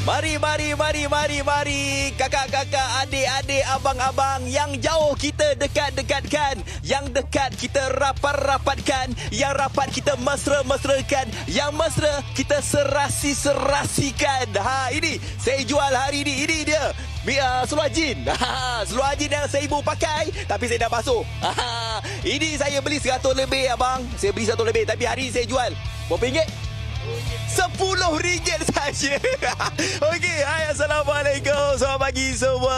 Mari. Kakak-kakak, adik-adik, abang-abang. Yang jauh kita dekat-dekatkan. Yang dekat kita rapat-rapatkan. Yang rapat kita mesra-mesrakan. Yang mesra kita serasi-serasikan. Ini saya jual hari ini. Ini dia. Seluar jin. Seluar jin yang saya ibu pakai, tapi saya dah basuh. Ini saya beli 100 lebih, abang. Saya beli 100 lebih, tapi hari ini saya jual berapa ringgit? RM10 saja. Okey, hai, Assalamualaikum. Selamat pagi semua.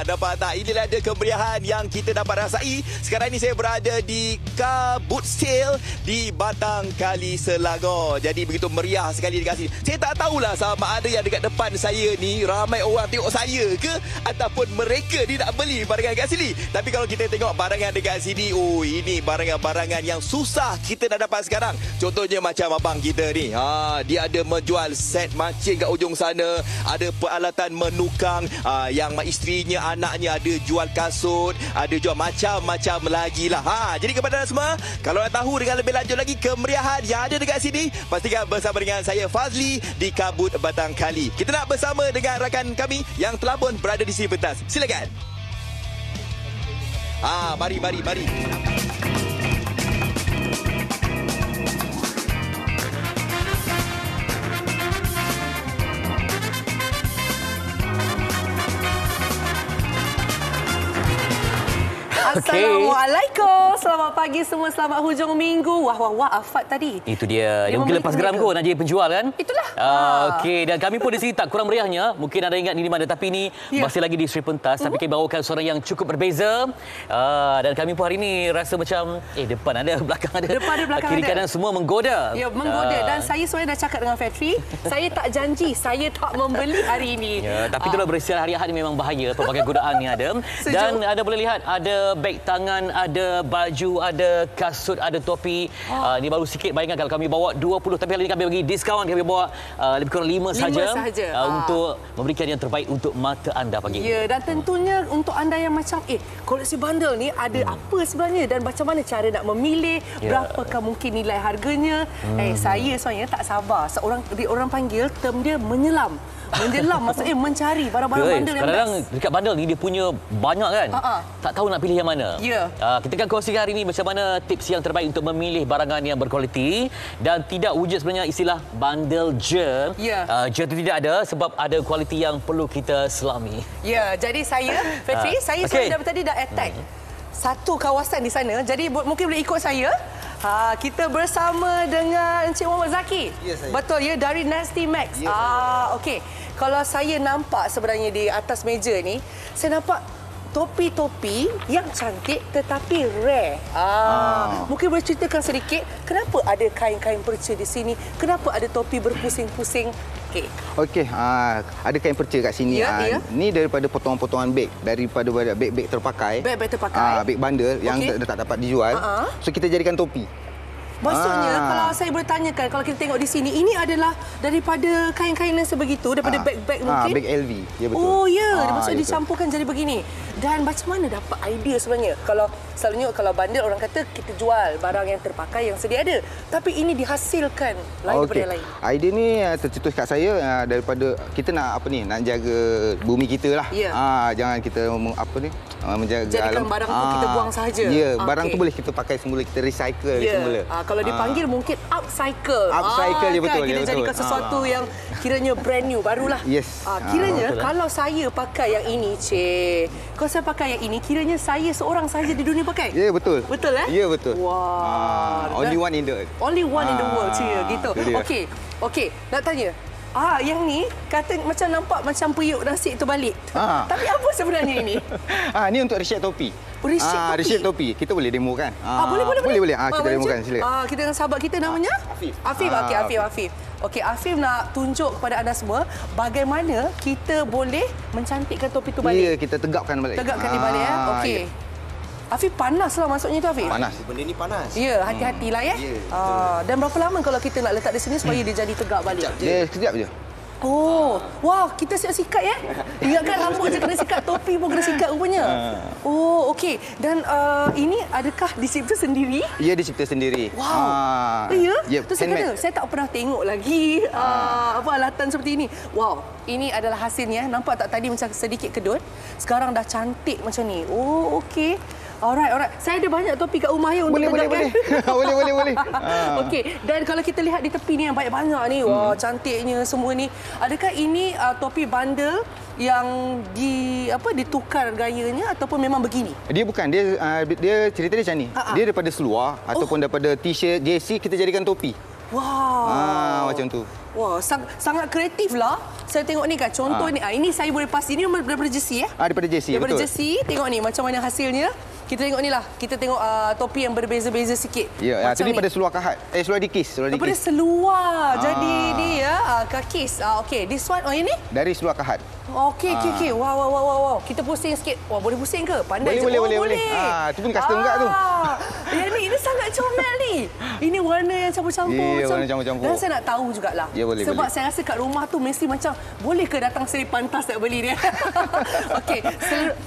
Dapat tak? Inilah dia kemeriahan yang kita dapat rasai. Sekarang ini saya berada di Car Boot Sale di Batang Kali Selangor. Jadi begitu meriah sekali dekat sini. Saya tak tahulah sama ada yang dekat depan saya ni ramai orang tengok saya ke ataupun mereka ni nak beli barangan dekat sini. Tapi kalau kita tengok barangan dekat sini, ini barangan-barangan yang susah kita nak dapat sekarang. Contohnya macam abang kita ni. Dia ada menjual set mancing kat ujung sana, ada peralatan menukang, yang isterinya, anaknya ada jual kasut, ada jual macam-macam lagi lah. Jadi kepada anda semua, kalau nak tahu dengan lebih lanjut lagi kemeriahan yang ada dekat sini, pastikan bersama dengan saya Fazli di Kabut Batang Kali. Kita nak bersama dengan rakan kami yang telah pun berada di sini pentas. Silakan. Mari. Assalamualaikum. Selamat pagi semua. Selamat hujung minggu. Wah, Afat tadi. Itu dia. Dia mungkin lepas geram kot nak jadi penjual kan? Itulah. Okey. Dan kami pun di sini tak kurang meriahnya. Mungkin anda ingat ini di mana. Tapi ini masih lagi di Sri Pentas. Tapi kami bawakan suara yang cukup berbeza. Dan kami pun hari ini rasa macam depan ada, belakang ada. Depan ada, belakang kiri ada. kanan semua menggoda. Ya, menggoda. Dan saya sebenarnya dah cakap dengan Fatri. Saya tak janji. Saya tak membeli hari ini. Ya, tapi itulah berisian hari-hari memang bahaya. Pelbagai godaan yang ada. Dan anda boleh lihat ada beg tangan, ada baju, ada kasut, ada topi. Ini baru sikit. Bayangkan kalau kami bawa 20, tapi hari ini kami bagi diskaun. Kami bawa lebih kurang 5 saja untuk memberikan yang terbaik untuk mata anda pagi ini. Ya, dan tentunya untuk anda yang macam koleksi bandel ni ada apa sebenarnya dan macam mana cara nak memilih, berapakah mungkin nilai harganya. Saya sebenarnya tak sabar. Orang panggil term dia menyelam. Maksudnya mencari barang-barang bandel yang kadang-kadang dekat bandel ni dia punya banyak kan. Tak tahu nak pilih yang mana. Kita akan kongsikan hari ini macam mana tips yang terbaik untuk memilih barangan yang berkualiti dan tidak wujud sebenarnya istilah bandel je. Je itu tidak ada sebab ada kualiti yang perlu kita selami. Ya, jadi saya, Fatri, saya sebenarnya tadi dah attack satu kawasan di sana. Jadi mungkin boleh ikut saya. Kita bersama dengan Encik Muhammad Zaki. Betul ya, dari Nasty Max. Okey. Kalau saya nampak sebenarnya di atas meja ni, saya nampak topi-topi yang cantik tetapi rare. Mungkin boleh ceritakan sedikit kenapa ada kain-kain perca di sini? Kenapa ada topi berpusing-pusing? Okey, ada kain perca kat sini. Ni daripada potongan-potongan beg, daripada beg-beg terpakai. Beg terpakai. Beg bandel yang tak dapat dijual. So kita jadikan topi. Maksudnya kalau saya boleh tanyakan, kalau kita tengok di sini, ini adalah daripada kain-kain yang sebegitu, daripada beg-beg mungkin? Beg LV, ya betul. Oh ya, maksudnya dicampurkan jadi begini. Dan macam mana dapat idea sebenarnya? Selalunya kalau bandel orang kata kita jual barang yang terpakai yang sedia ada. Tapi ini dihasilkan lain daripada yang lain. Idea ni tercetus kat saya daripada kita nak nak jaga bumi kita lah. Jangan kita menjaga jadikan barang tu kita buang sahaja. Ya, barang tu boleh kita pakai semula, kita recycle semula. Kalau dipanggil mungkin upcycle. Upcycle, ya betul. Kita jadikan sesuatu yang kiranya brand new, barulah. Yes. Kiranya kalau saya pakai yang ini, kalau saya pakai yang ini, kiranya saya seorang saja di dunia pakai. Ya, betul. Betul Ya, betul. Wah. Only one in the world. Only one in the world, gitu. Okey. Nak tanya. Yang ni kata macam nampak macam periuk nasi terbalik. Tapi apa sebenarnya ini? Ni untuk reshape topi. Reshape topi. Kita boleh demo kan? Boleh. Kita demokan, silakan. Kita dengan sahabat kita namanya? Afif. Afif. Okey, Afif nak tunjuk kepada anda semua bagaimana kita boleh mencantikkan topi tu balik. Ya, kita tegapkan balik. Tegapkan di balik Okey. Afif, panas lah maksudnya tu, Afif? Panas. Benda ni panas. Ya, hati-hatilah ya. Dan berapa lama kalau kita nak letak di sini supaya dia jadi tegak balik? Dia sekejap je. Oh, wah, kita sikat ya. Ingatkan rambut je kena sikat, topi pun kena sikat rupanya. Oh, okey. Dan ini adakah dicipta sendiri? Ya, dicipta sendiri. Wow. Ya? Tu handmade. saya tak pernah tengok lagi alatan seperti ini. Wow, ini adalah hasilnya. Nampak tak tadi macam sedikit kedut. Sekarang dah cantik macam ni. Oh, okey. Alright. Saya ada banyak topi kat rumah ya untuk tunjukkan. Boleh. Okey, dan kalau kita lihat di tepi ni yang banyak-banyak ni, wah, cantiknya semua ni. Adakah ini topi bandel yang ditukar gayanya ataupun memang begini? Dia bukan, dia cerita dia macam ni. Dia daripada seluar ataupun daripada t-shirt, jersey kita jadikan topi. Wow. Macam tu. Wah, sangat kreatif lah. Saya tengok ni kan, contoh ni. Ini saya boleh pasti, ni daripada jersey ya? Daripada jersey, daripada betul. Jersey, tengok ni macam mana hasilnya. Kita tengok ni lah. Kita tengok topi yang berbeza-beza sikit. Ya, itu ni pada seluar kahat. Seluar dikis. Daripada seluar. Jadi ni ya, kakis. Okey, this one, ini? Dari seluar kahat. Okey. Wow. Kita pusing sikit. Wah, boleh pusing ke? Pandai je. Boleh. Itu pun custom juga tu. Ya, ini sangat comel ni. Ini warna yang campur-campur. Ya, warna campur-campur. Dan saya nak tahu jugalah. Ya, boleh. Sebab saya rasa kat rumah tu mesti macam, boleh ke datang Seri Pantas nak beli dia? Okey,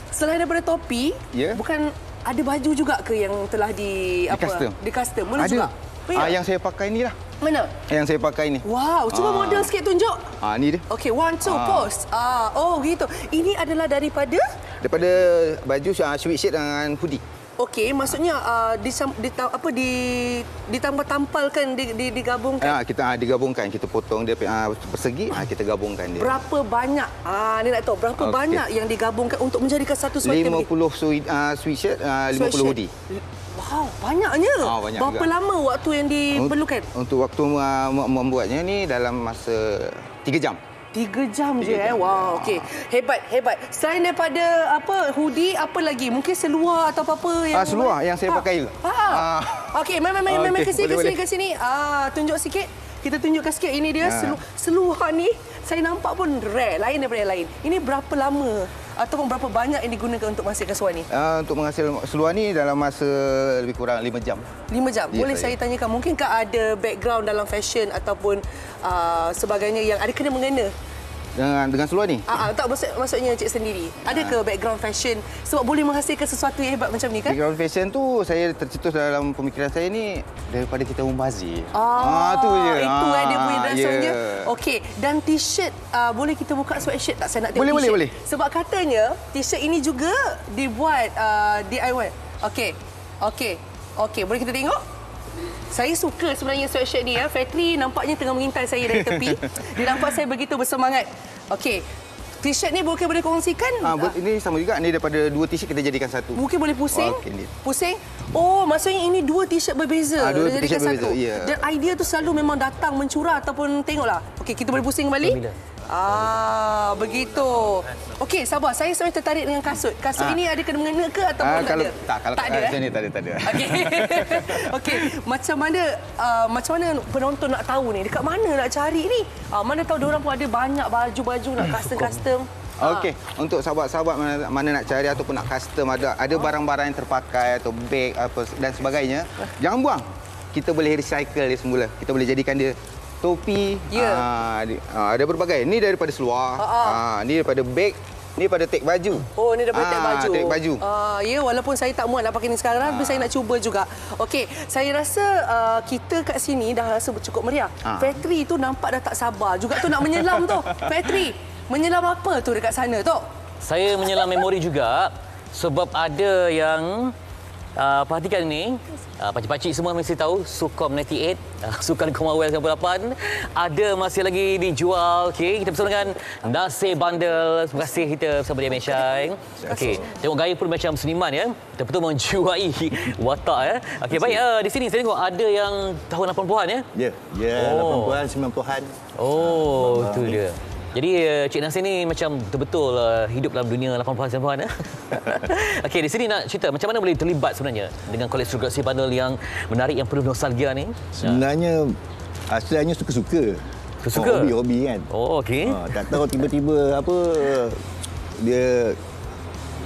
selain daripada topi, bukan ada baju juga ke yang telah di custom? Boleh juga? Yang saya pakai ni lah. Mana? Yang saya pakai ni. Wow, cuba model sikit tunjuk. Ni dia. Okey, 1, 2, pose. Oh, gitu. Ini adalah daripada baju sweatshirt dengan hoodie. Okey, maksudnya ditambah-tampalkan, digabungkan. Kita digabungkan, kita potong dia persegi, kita gabungkan dia. Berapa banyak? Ni nak tahu berapa banyak yang digabungkan untuk menjadikan satu sweater? 50 sweatshirt, 50 hoodie. Wow, banyaknya. Banyak berapa juga. lama waktu yang diperlukan? Untuk waktu membuatnya ni dalam masa 3 jam. 3 jam je Wow, okey. Hebat. Selain daripada hoodie, apa lagi? Mungkin seluar atau apa yang seluar yang saya pakai juga. Okey, main ke sini. Tunjuk sikit. Kita tunjukkan sikit, ini dia seluar ni. Saya nampak pun rare, lain daripada yang lain. Ini berapa lama ataupun berapa banyak yang digunakan untuk menghasilkan seluar ni? Untuk menghasilkan seluar ni dalam masa lebih kurang 5 jam. 5 jam? Boleh saya tanyakan, mungkinkah ada background dalam fashion ataupun sebagainya yang ada kena-mengena dengan seluar ni? Tak, maksudnya Cik sendiri. Ada ke background fashion sebab boleh menghasilkan sesuatu yang hebat macam ni kan? Background fashion tu saya tercetus dalam pemikiran saya ni daripada kita membazir. Tu je. Itu dia punya dasarnya. Okey, dan t-shirt boleh kita buka sweatshirt tak? Saya nak tengok t-shirt. Boleh. Sebab katanya t-shirt ini juga dibuat DIY. Okey, boleh kita tengok? Saya suka sebenarnya sweatshirt ni ya. Factory nampaknya tengah mengintai saya dari tepi. Dia nampak saya begitu bersemangat. Okey. T-shirt ni boleh kongsikan? Ini sama juga. Ini daripada 2 t-shirt kita jadikan satu. Mungkin boleh pusing? Okay, pusing? Oh, maksudnya ini 2 t-shirt berbeza. 2 t-shirt berbeza, ya. Dan idea tu selalu memang datang mencurah ataupun tengoklah. Okey, kita boleh pusing kembali? Begitu. Okey, sabar. Saya sebenarnya tertarik dengan kasut. Kasut ini ada kena-mengena ke ataupun tak ada? Kalau tak ada. Tak ada. Okey. Macam mana penonton nak tahu ni? Dekat mana nak cari ni? Mana tahu diorang pun ada banyak baju-baju nak custom. Okey, untuk sahabat-sahabat mana nak cari ataupun nak custom, ada barang-barang yang terpakai atau beg dan sebagainya, jangan buang. Kita boleh recycle dia semula. Kita boleh jadikan dia topi, ada berbagai. Ni daripada seluar, ni daripada beg, ni daripada tag baju. Oh, ni daripada tag baju. Tag baju. Ya, walaupun saya tak muat nak pakai ni sekarang, tapi saya nak cuba juga. Okey, saya rasa kita kat sini dah rasa cukup meriah. Factory tu nampak dah tak sabar juga tu nak menyelam tu. Factory, menyelam apa tu dekat sana tu? Saya menyelam memori juga sebab ada yang perhatikan ni, pakcik-pakcik semua mesti tahu Sukom 98, Sukan Commonwealth 98 ada masih lagi dijual. Okey, kita bersama dengan Nasir Bandel. Terima kasih kita bersama dia Meshai. Okey, tengok gaya pun macam seniman ya. Betul-betul menjiwai watak ya. Okey, baik, di sini saya tengok ada yang tahun 80-an ya. Ya, 80-an 90-an. Oh, itu dia. Jadi Cik Nasir ni macam betul-betul hidup dalam dunia 80-an 90-an ya. Okey, di sini nak cerita macam mana boleh terlibat sebenarnya dengan koleksi bandel yang menarik, yang penuh nostalgia ni? Sebenarnya asalnya suka-suka. Hobi-hobi kan. Oh, okey. Tak tahu tiba-tiba dia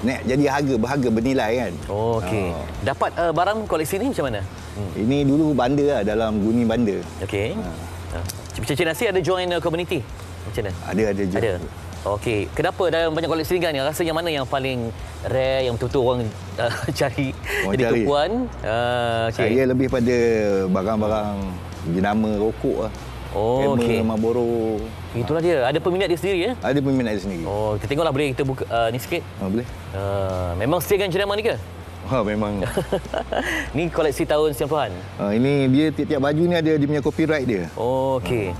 naik jadi berharga bernilai kan. Oh, okey. Dapat barang koleksi ni macam mana? Ini dulu banda dalam Guni Banda. Okey. Cik Nasir ada join community? Macam mana? Ada jual. Ada. Okey, kenapa dalam banyak koleksi ni kan rasa yang mana yang paling rare yang betul-betul orang cari jadi tumpuan? Saya lebih pada barang-barang jenama rokok lah. Oh, okey. Marlboro. Itulah dia. Ada peminat dia sendiri ya? Ada peminat dia sendiri. Oh, kita tengoklah boleh kita buka ni sikit. Boleh. Memang setia dengan jenama ni ke? Memang. Ni koleksi tahun 90-an. Ini dia tiap-tiap baju ni ada dia punya copyright dia. Oh, okey.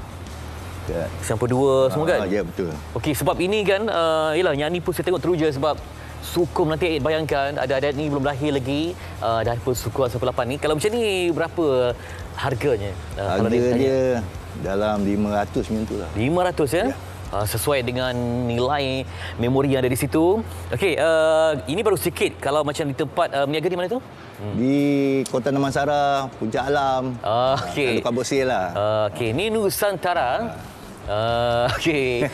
92 semua kan? Ya, betul. Okey, sebab ini kan, yelah, yang ni pun saya tengok teruja sebab Sukum nanti bayangkan, ada adat ni belum lahir lagi, dah pun Sukum 98 ni. Kalau macam ni, berapa harganya? Harga dia dalam 500 macam tu lah. 500 ya? Sesuai dengan nilai memori yang ada di situ. Okey, ini baru sikit. Kalau macam di tempat berniaga di mana tu? Di Kota Damansara, Puncak Alam. Okey. Luka Bosel lah. Okey, ni Nusantara. Okey.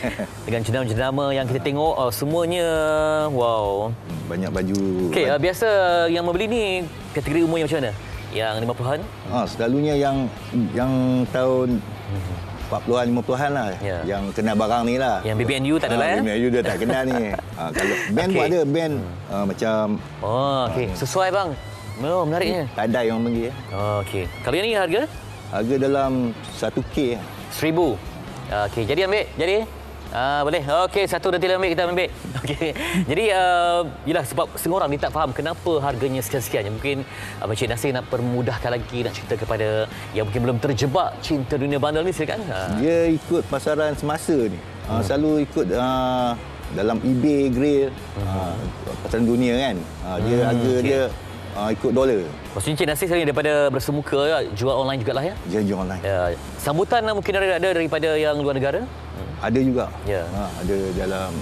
Dengan jenama-jenama yang kita tengok, semuanya wow. Banyak baju. Okey, biasa yang membeli ni kategori umurnya macam mana? Yang 50-an? Selalunya yang tahun 40-an, 50-an lah. Ya. Yang kenal barang ni lah. Yang BBNU tak ada lah ya? BBNU dia tak kenal ni. Kalau band pun ada, band macam... Okey. Sesuai bang. Menariknya. Tadai orang panggil. Okey. Kalau yang ni harga? Harga dalam 1K. 1,000. Okey. Jadi ambil? Jadi? Boleh. Okey, satu nanti ambil, kita ambil. Okey. Jadi, yelah sebab setengah orang ni tak faham kenapa harganya sekian-sekian. Mungkin Encik Nasir nak permudahkan lagi, nak cerita kepada yang mungkin belum terjebak cinta dunia bandar ni, silakan. Dia ikut pasaran semasa ni. Selalu ikut dalam eBay, Grail, pasaran dunia kan. Dia harga dia ikut dolar. Maksudnya Encik Nasir sekarang daripada bersemuka, jual online jugalah ya? Dia jual online. Ya. Sambutan mungkin ada daripada yang luar negara? Ada juga. Ya. Ada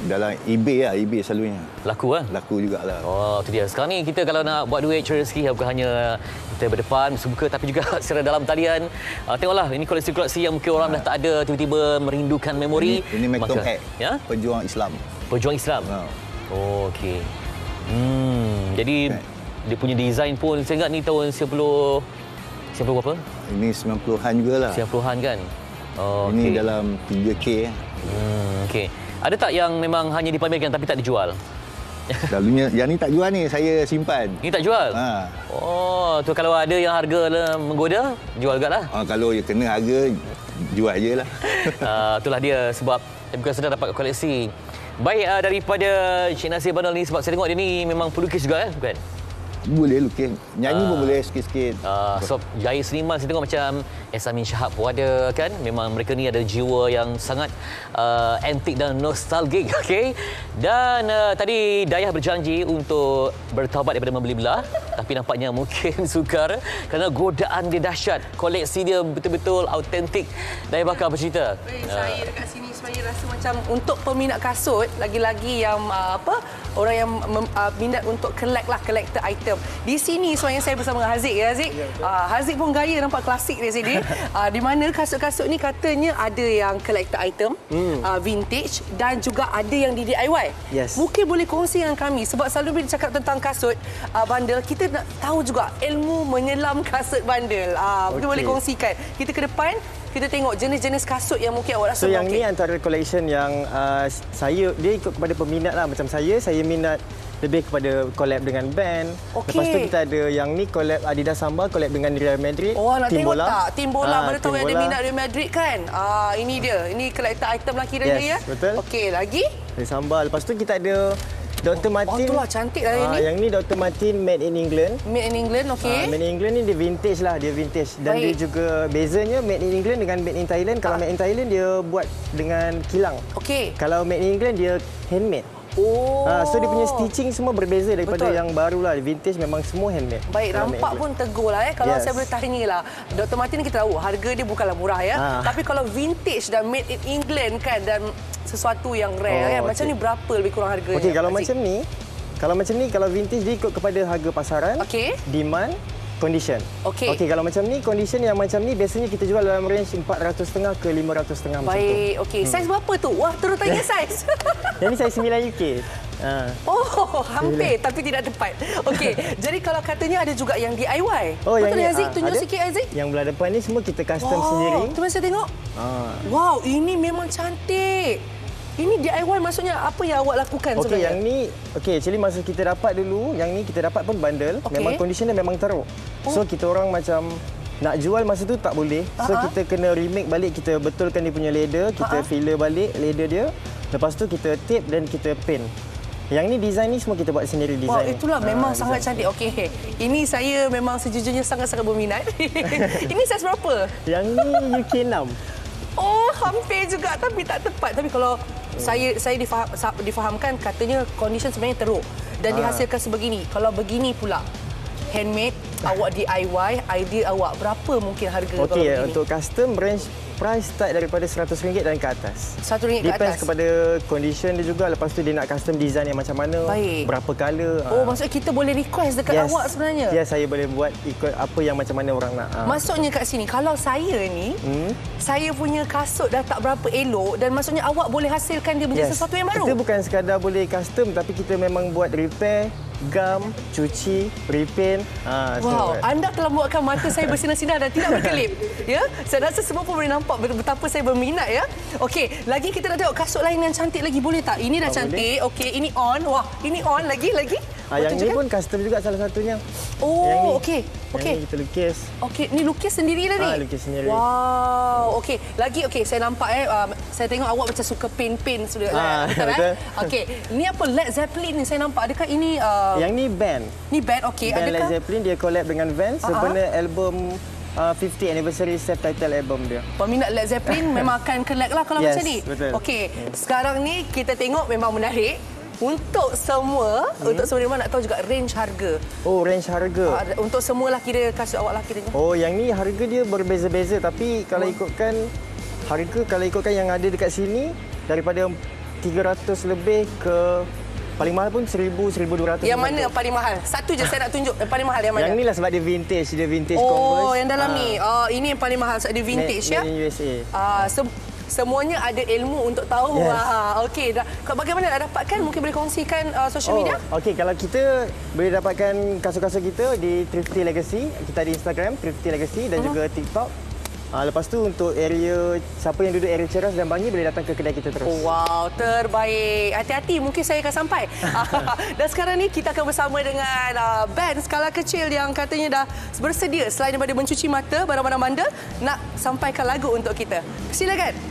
dalam eBay lah, eBay selalunya. Laku lah? Laku jugalah. Oh, itu dia. Sekarang ni kita kalau nak buat duit, cari rezeki, bukan hanya kita berdepan, bersemuka, tapi juga secara dalam talian. Tengoklah, ini koleksi-koleksi yang mungkin orang dah tak ada, tiba-tiba merindukan memori. Ini Malcolm X, ya? pejuang Islam. Pejuang Islam? Oh, okey. Jadi, dia punya design pun, saya ingat ni tahun 90 berapa? Ini 90-an jugalah. 90-an kan? Oh, ini okay. dalam 3K. Okey. Ada tak yang memang hanya dipamerkan tapi tak dijual? Selalunya yang ni tak jual ni, saya simpan. Ini tak jual? Oh, tu kalau ada yang harga menggoda, jual juga lah. Kalau kena harga, jual je lah. Itulah dia sebab bukan sedar dapat koleksi. Baik, daripada Encik Nasir Bandar ni, sebab saya tengok dia ni memang pelukis juga kan? Bukan? Boleh lukis. Nyanyi pun boleh sikit-sikit. So, gaya seniman saya tengok macam Amin Shahab pun ada kan. Memang mereka ni ada jiwa yang sangat antik dan nostalgik. Okay? Dan tadi Dayah berjanji untuk bertaubat daripada membeli belah. Tapi nampaknya mungkin sukar kerana godaan dia dahsyat. Koleksi dia betul-betul autentik. Dayah bakal bercerita. Saya dekat sini sebenarnya rasa macam untuk peminat kasut, lagi-lagi yang orang yang minat untuk collector item. Di sini sebenarnya saya bersama dengan Haziq ya Haziq. Haziq pun gaya nampak klasik di sini. Di mana kasut-kasut ni katanya ada yang collector item, vintage dan juga ada yang di DIY. Yes. Mungkin boleh kongsi dengan kami sebab selalu bila cakap tentang kasut bandel, kita nak tahu juga ilmu menyelam kasut bandel. Mungkin boleh kongsikan. Kita ke depan kita tengok jenis-jenis kasut yang mungkin awak rasa. So yang ni antara collection yang dia ikut kepada peminat lah. Macam saya minat lebih kepada collab dengan band. Lepas tu kita ada yang ni collab Adidas Samba, collab dengan Real Madrid. Oh, nak Tim tengok bola. tak? Tim bola baru tahu yang ada minat Real Madrid kan? Ini dia. Ini collector item lah kiranya ya. Betul. Okey, lagi? Dari Samba. Lepas tu kita ada Dr. Martin. Itulah cantik lah ini. Yang ni Dr. Martin Made in England. Made in England, okey. Made in England ni dia vintage lah, dia vintage. Dan dia juga bezanya Made in England dengan Made in Thailand. Kalau Made in Thailand dia buat dengan kilang. Okey. Kalau Made in England dia handmade. Oh. So dia punya stitching semua berbeza daripada yang baru lah. Vintage memang semua handmade. Baik, rampak pun tegur lah Kalau saya boleh tanya lah, Dr. Martin kita tahu harga dia bukanlah murah ya. Tapi kalau vintage dan made in England kan dan sesuatu yang rare kan, macam ni berapa lebih kurang harganya? Okey, kalau macam ni, kalau vintage dia ikut kepada harga pasaran, demand, condition. Okey. Kalau macam ni, condition yang macam ni biasanya kita jual dalam range 450 ke 550 macam tu. Baik, okey. Saiz berapa tu? Wah, terus tanya saiz. Yang ni saiz 9 UK. Oh, hampir tapi tidak tepat. Okey, jadi kalau katanya ada juga yang DIY. Oh, betul yang Haziq? Tunjuk sikit Haziq. Yang belah depan ni semua kita custom sendiri. Cuba saya tengok. Wow, ini memang cantik. Ini DIY maksudnya apa yang awak lakukan sebenarnya? Okey, yang ni actually masa kita dapat dulu, yang ni kita dapat pun bundle, memang condition dia memang teruk. So kita orang macam nak jual masa tu tak boleh. So kita kena remake balik, kita betulkan dia punya leather, kita filler balik leather dia. Lepas tu kita tape dan kita paint. Yang ni design ni semua kita buat sendiri design. Wow, itulah memang sangat cantik. Okey, ini saya memang sejujurnya sangat-sangat berminat. Ini saiz berapa? Yang ni UK 6. Oh, hampir juga tapi tak tepat. Tapi kalau saya difahamkan katanya condition sebenarnya teruk dan dihasilkan sebegini. Kalau begini pula handmade, awak DIY, idea awak berapa mungkin harga kalau begini? Untuk custom range price start daripada RM100 dan ke atas. RM100 ke atas. Depends kepada condition dia juga. Lepas tu dia nak custom design yang macam mana, berapa color. Oh, maksudnya kita boleh request dekat awak sebenarnya? Ya, saya boleh buat ikut apa yang macam mana orang nak. Maksudnya kat sini, kalau saya ni, saya punya kasut dah tak berapa elok dan maksudnya awak boleh hasilkan dia menjadi sesuatu yang baru? Kita bukan sekadar boleh custom tapi kita memang buat repair, gam, cuci, repaint. Wow, anda telah membuatkan mata saya bersinar-sinar dan tidak berkelip. Ya, saya rasa semua pun boleh nampak betapa saya berminat ya. Okey, lagi kita nak tengok kasut lain yang cantik lagi, boleh tak? Ini dah cantik. Okey, ini on. Wah, ini on lagi. Yang ni pun custom juga salah satunya. Oh, okey. Yang ni kita lukis. Okey, ni lukis sendiri lah ni? Lukis sendiri. Wow, okey. Lagi saya nampak saya tengok awak macam suka paint sudah. Betul. Okey, ni apa Led Zeppelin ni saya nampak. Adakah ini Yang ni band. Ni band, okey. Band Adakah Led Zeppelin dia collab dengan Vans sebenarnya album 50 anniversary self-title album dia. Peminat Led Zeppelin memang akan collect lah kalau macam ni. Betul. Okey, sekarang ni kita tengok memang menarik. Untuk semua, memang nak tahu juga range harga. Oh, range harga. Untuk semualah kira kasut awak lah kiranya. Oh, yang ni harga dia berbeza-beza tapi kalau ikutkan harga, kalau ikutkan yang ada dekat sini daripada 300 lebih ke paling mahal pun 1,000, 1,200. Yang mana yang paling mahal? Satu je saya nak tunjuk yang paling mahal yang mana? Yang ni lah sebab dia vintage Converse. Oh, yang dalam ni. Ini yang paling mahal sebab dia vintage ya. Made in USA. Semuanya ada ilmu untuk tahu. Okey, bagaimana nak dapatkan? Mungkin boleh kongsikan social media? Okey, kalau kita boleh dapatkan kasut-kasut kita di Thrifty Legacy. Kita ada Instagram Thrifty Legacy dan juga TikTok. Lepas tu untuk area, siapa yang duduk area Ceras dan Bangi boleh datang ke kedai kita terus. Wow, terbaik. Hati-hati, mungkin saya akan sampai. Dan sekarang ni kita akan bersama dengan band skala kecil yang katanya dah bersedia selain daripada mencuci mata, barang-barang bandar, nak sampaikan lagu untuk kita. Silakan.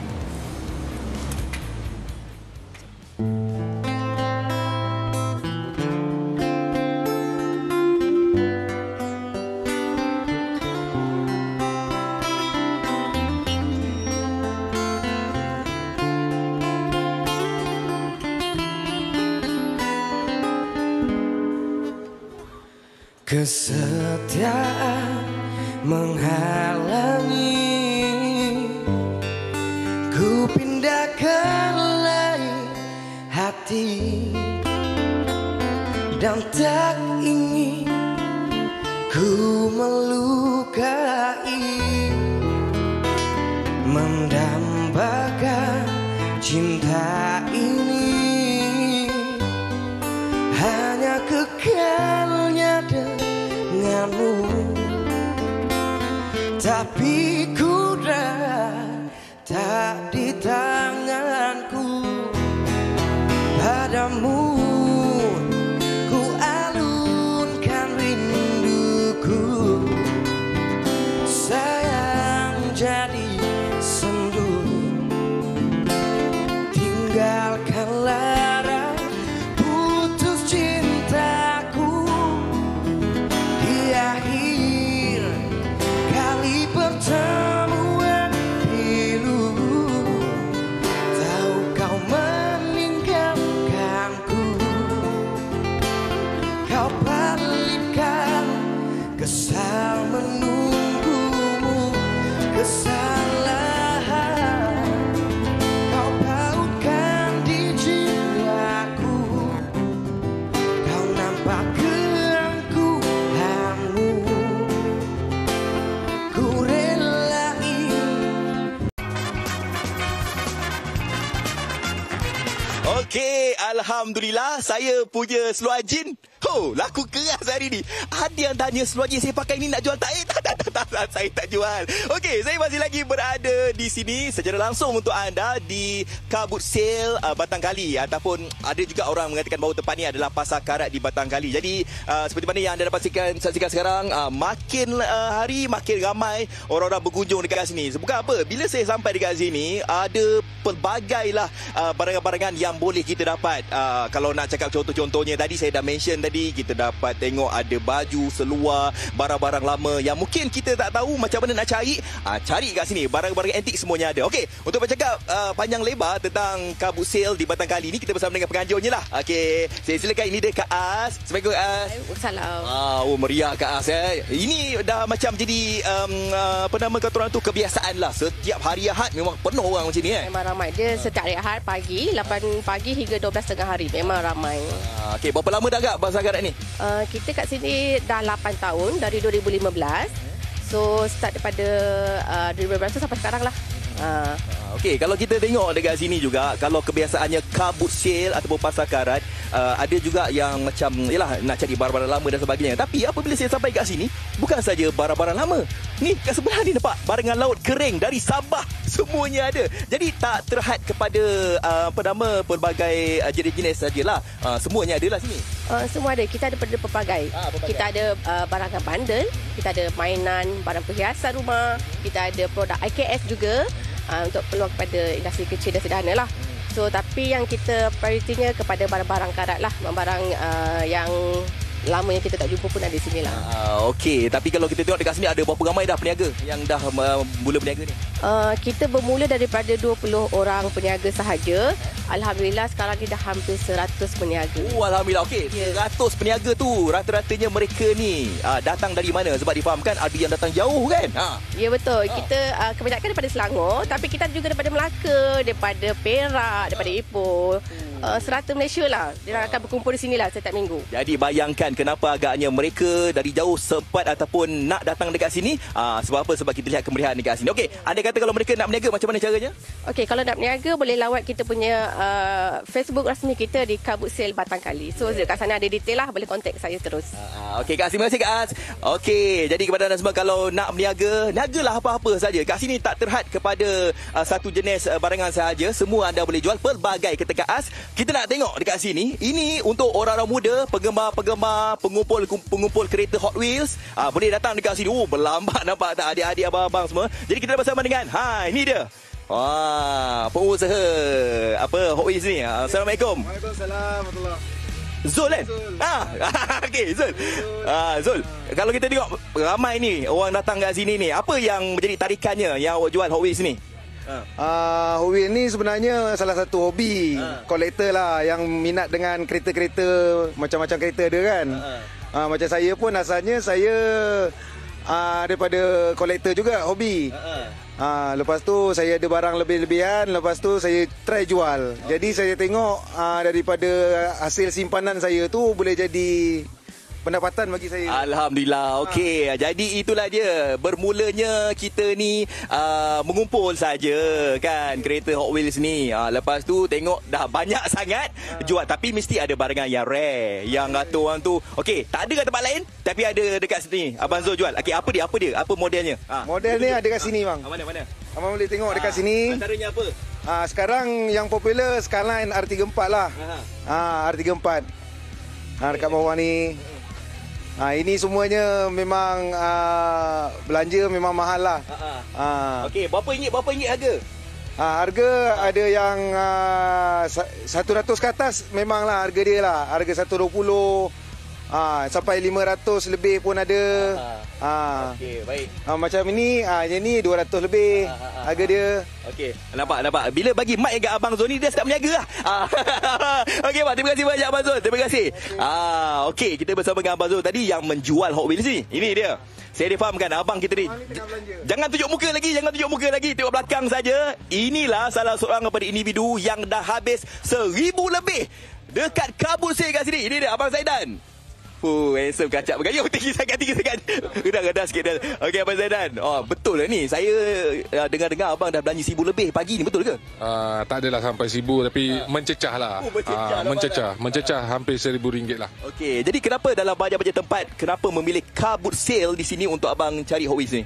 Kesetiaan menghalangi ku pindah ke lain hati dan tak ingin ku melukai, mendambakan cinta ini hanya kekalnya denganmu, tapi kudrat tak di tanganku. Padamu ku alunkan rinduku, sayang jadi sendu, tinggalkanlah putus cintaku di akhir kali pertemuan pilu. Okey, alhamdulillah saya punya seluar jin. Laku keras hari ni. Ada yang tanya seluar jin saya pakai ni nak jual tak? Tak, saya tak jual. Okey, saya masih lagi berada di sini secara langsung untuk anda di Car Boot Sale Batang Kali, ataupun ada juga orang mengatakan bahawa tempat ni adalah pasar karat di Batang Kali. Jadi seperti mana yang anda dapat saksikan sekarang, makin hari makin ramai orang-orang berkunjung dekat sini. Sebab apa? Bila saya sampai dekat sini, ada pelbagai lah barangan-barangan yang boleh kita dapat. Kalau nak cakap contoh-contohnya, tadi saya dah mention tadi, kita dapat tengok ada baju, seluar, barang-barang lama yang mungkin kita tak tahu macam mana nak cari. Cari kat sini, barang-barang antik semuanya ada. Okey, untuk bercakap panjang lebar tentang Car Boot Sale di Batang Kali ni, kita bersama dengan penganjurnya lah. Okey, saya silakan, ini dia Kak As. Assalamualaikum Kak As. Waalaikumsalam. Meriah Kak As. Ini dah macam jadi apa nama kata orang tu, kebiasaan lah. Setiap hari Ahad memang penuh orang macam ni Memang ramai. Dia setiap hari Ahad pagi 8 pagi hingga 12 tengah hari. Memang ramai. Okey, berapa lama dah Kak pasar karat ni? Kita kat sini dah 8 tahun, dari 2015. So start daripada 2015 tu sampai sekarang lah. Okey, kalau kita tengok dekat sini juga, kalau kebiasaannya Car Boot Sale ataupun pasar karat, ada juga yang macam yalah nak cari barang-barang lama dan sebagainya. Tapi apabila saya sampai kat sini, bukan saja barang-barang lama. Ni kat sebelah ni nampak barangan laut kering dari Sabah, semuanya ada. Jadi tak terhad kepada pelbagai jenis-jenis sajalah. Semuanya ada lah sini. Semua ada. Kita ada pelbagai. Kita ada barangan bandel, kita ada mainan, barang perhiasan rumah, kita ada produk IKS juga. Untuk peluang kepada industri kecil dan sederhana lah. So tapi yang kita prioritinya kepada barang-barang karat lah. Barang-barang yang lama yang kita tak jumpa pun ada di sini lah. Okey, tapi kalau kita tengok dekat sini, ada berapa ramai dah peniaga yang dah mula berniaga ni? Kita bermula daripada 20 orang peniaga sahaja. Alhamdulillah sekarang ni dah hampir 100 peniaga. Alhamdulillah. Okey, 100 peniaga tu rata-ratanya mereka ni datang dari mana? Sebab difahamkan ada yang datang jauh kan? Ya betul. Kita kebanyakan daripada Selangor, tapi kita juga daripada Melaka, daripada Perak, daripada Ipoh. Serata Malaysia lah. Dia akan berkumpul di sini lah setiap minggu. Jadi bayangkan kenapa agaknya mereka dari jauh sempat ataupun nak datang dekat sini. Sebab apa? Sebab kita lihat kemeriahan dekat sini. Okey, anda kata kalau mereka nak berniaga, macam mana caranya? Okey, kalau nak berniaga boleh lawat kita punya Facebook rasmi kita di Car Boot Sale Batang Kali. So dekat sana ada detail lah, boleh contact saya terus. Okey Kak, terima kasih Kak Az. Okey, jadi kepada anda semua, kalau nak berniaga, niagalah apa-apa saja. Kat sini tak terhad kepada satu jenis barangan sahaja. Semua anda boleh jual pelbagai, kata Kak Az. Kita nak tengok dekat sini, ini untuk orang-orang muda, penggemar-penggemar, pengumpul kereta Hot Wheels. Boleh datang dekat sini. Berlambat nampak tak adik-adik, abang-abang semua. Jadi kita bersama dengan ini dia. Pengusaha Hot Wheels ni. Assalamualaikum. Waalaikumsalam warahmatullahi. Zul kan? Okey, Zul. Zul, kalau kita tengok ramai ni orang datang kat sini ni, apa yang menjadi tarikannya yang awak jual Hot Wheels ni? Hot Wheels ni sebenarnya salah satu hobi kolektor lah, yang minat dengan kereta-kereta, macam-macam kereta dia kan. Macam saya pun asalnya saya daripada kolektor juga, hobi. Lepas tu saya ada barang lebih-lebihan, lepas tu saya try jual. Jadi saya tengok daripada hasil simpanan saya tu boleh jadi pendapatan bagi saya. Alhamdulillah. Okey, jadi itulah dia. Bermulanya kita ni mengumpul saja kan kereta Hot Wheels ni. Lepas tu tengok dah banyak sangat jual, tapi mesti ada barangan yang rare, yang kata orang tu okey, tak ada kat tempat lain tapi ada dekat sini. Abang Zul jual. Okey, apa dia? Apa modelnya? Model ni ada kat sini bang. Mana? Abang boleh tengok dekat sini. Antaranya apa? Sekarang yang popular Skyline R34 lah. R34. Dekat bawah ni. Ini semuanya memang belanja memang mahal lah. Okey, berapa ringgit harga? Harga ada yang 100 ke atas memanglah harga dia lah. Harga 120 sampai 500 lebih pun ada. Okey, baik. Macam ini, yang ni 200 lebih harga dia. Okey, nampak. Bila bagi mic dekat Abang Zul ni, dia start berniaga lah. Okey, Pak. Terima kasih banyak Abang Zul. Terima kasih. Okey, kita bersama dengan Abang Zul tadi yang menjual Hot Wheels ni. Ini dia. Saya difahamkan abang kita ni. Jangan tunjuk muka lagi. Tengok belakang saja. Inilah salah seorang daripada individu yang dah habis 1000 lebih dekat Car Boot Sale kat sini. Ini dia Abang Zaidan. Handsome kacak bergaya. Tinggi sangat. Gedah sikit dah. Okey, Abang Zaidan. Betul lah ni. Saya dengar-dengar abang dah belanja 1,000 lebih pagi ni. Betul ke? Tak adalah sampai 1,000 tapi mencecah lah. Mencecah hampir RM1,000 lah. Okey, jadi kenapa dalam banyak-banyak tempat kenapa memilih car boot sale di sini untuk abang cari Hot Wheels ni?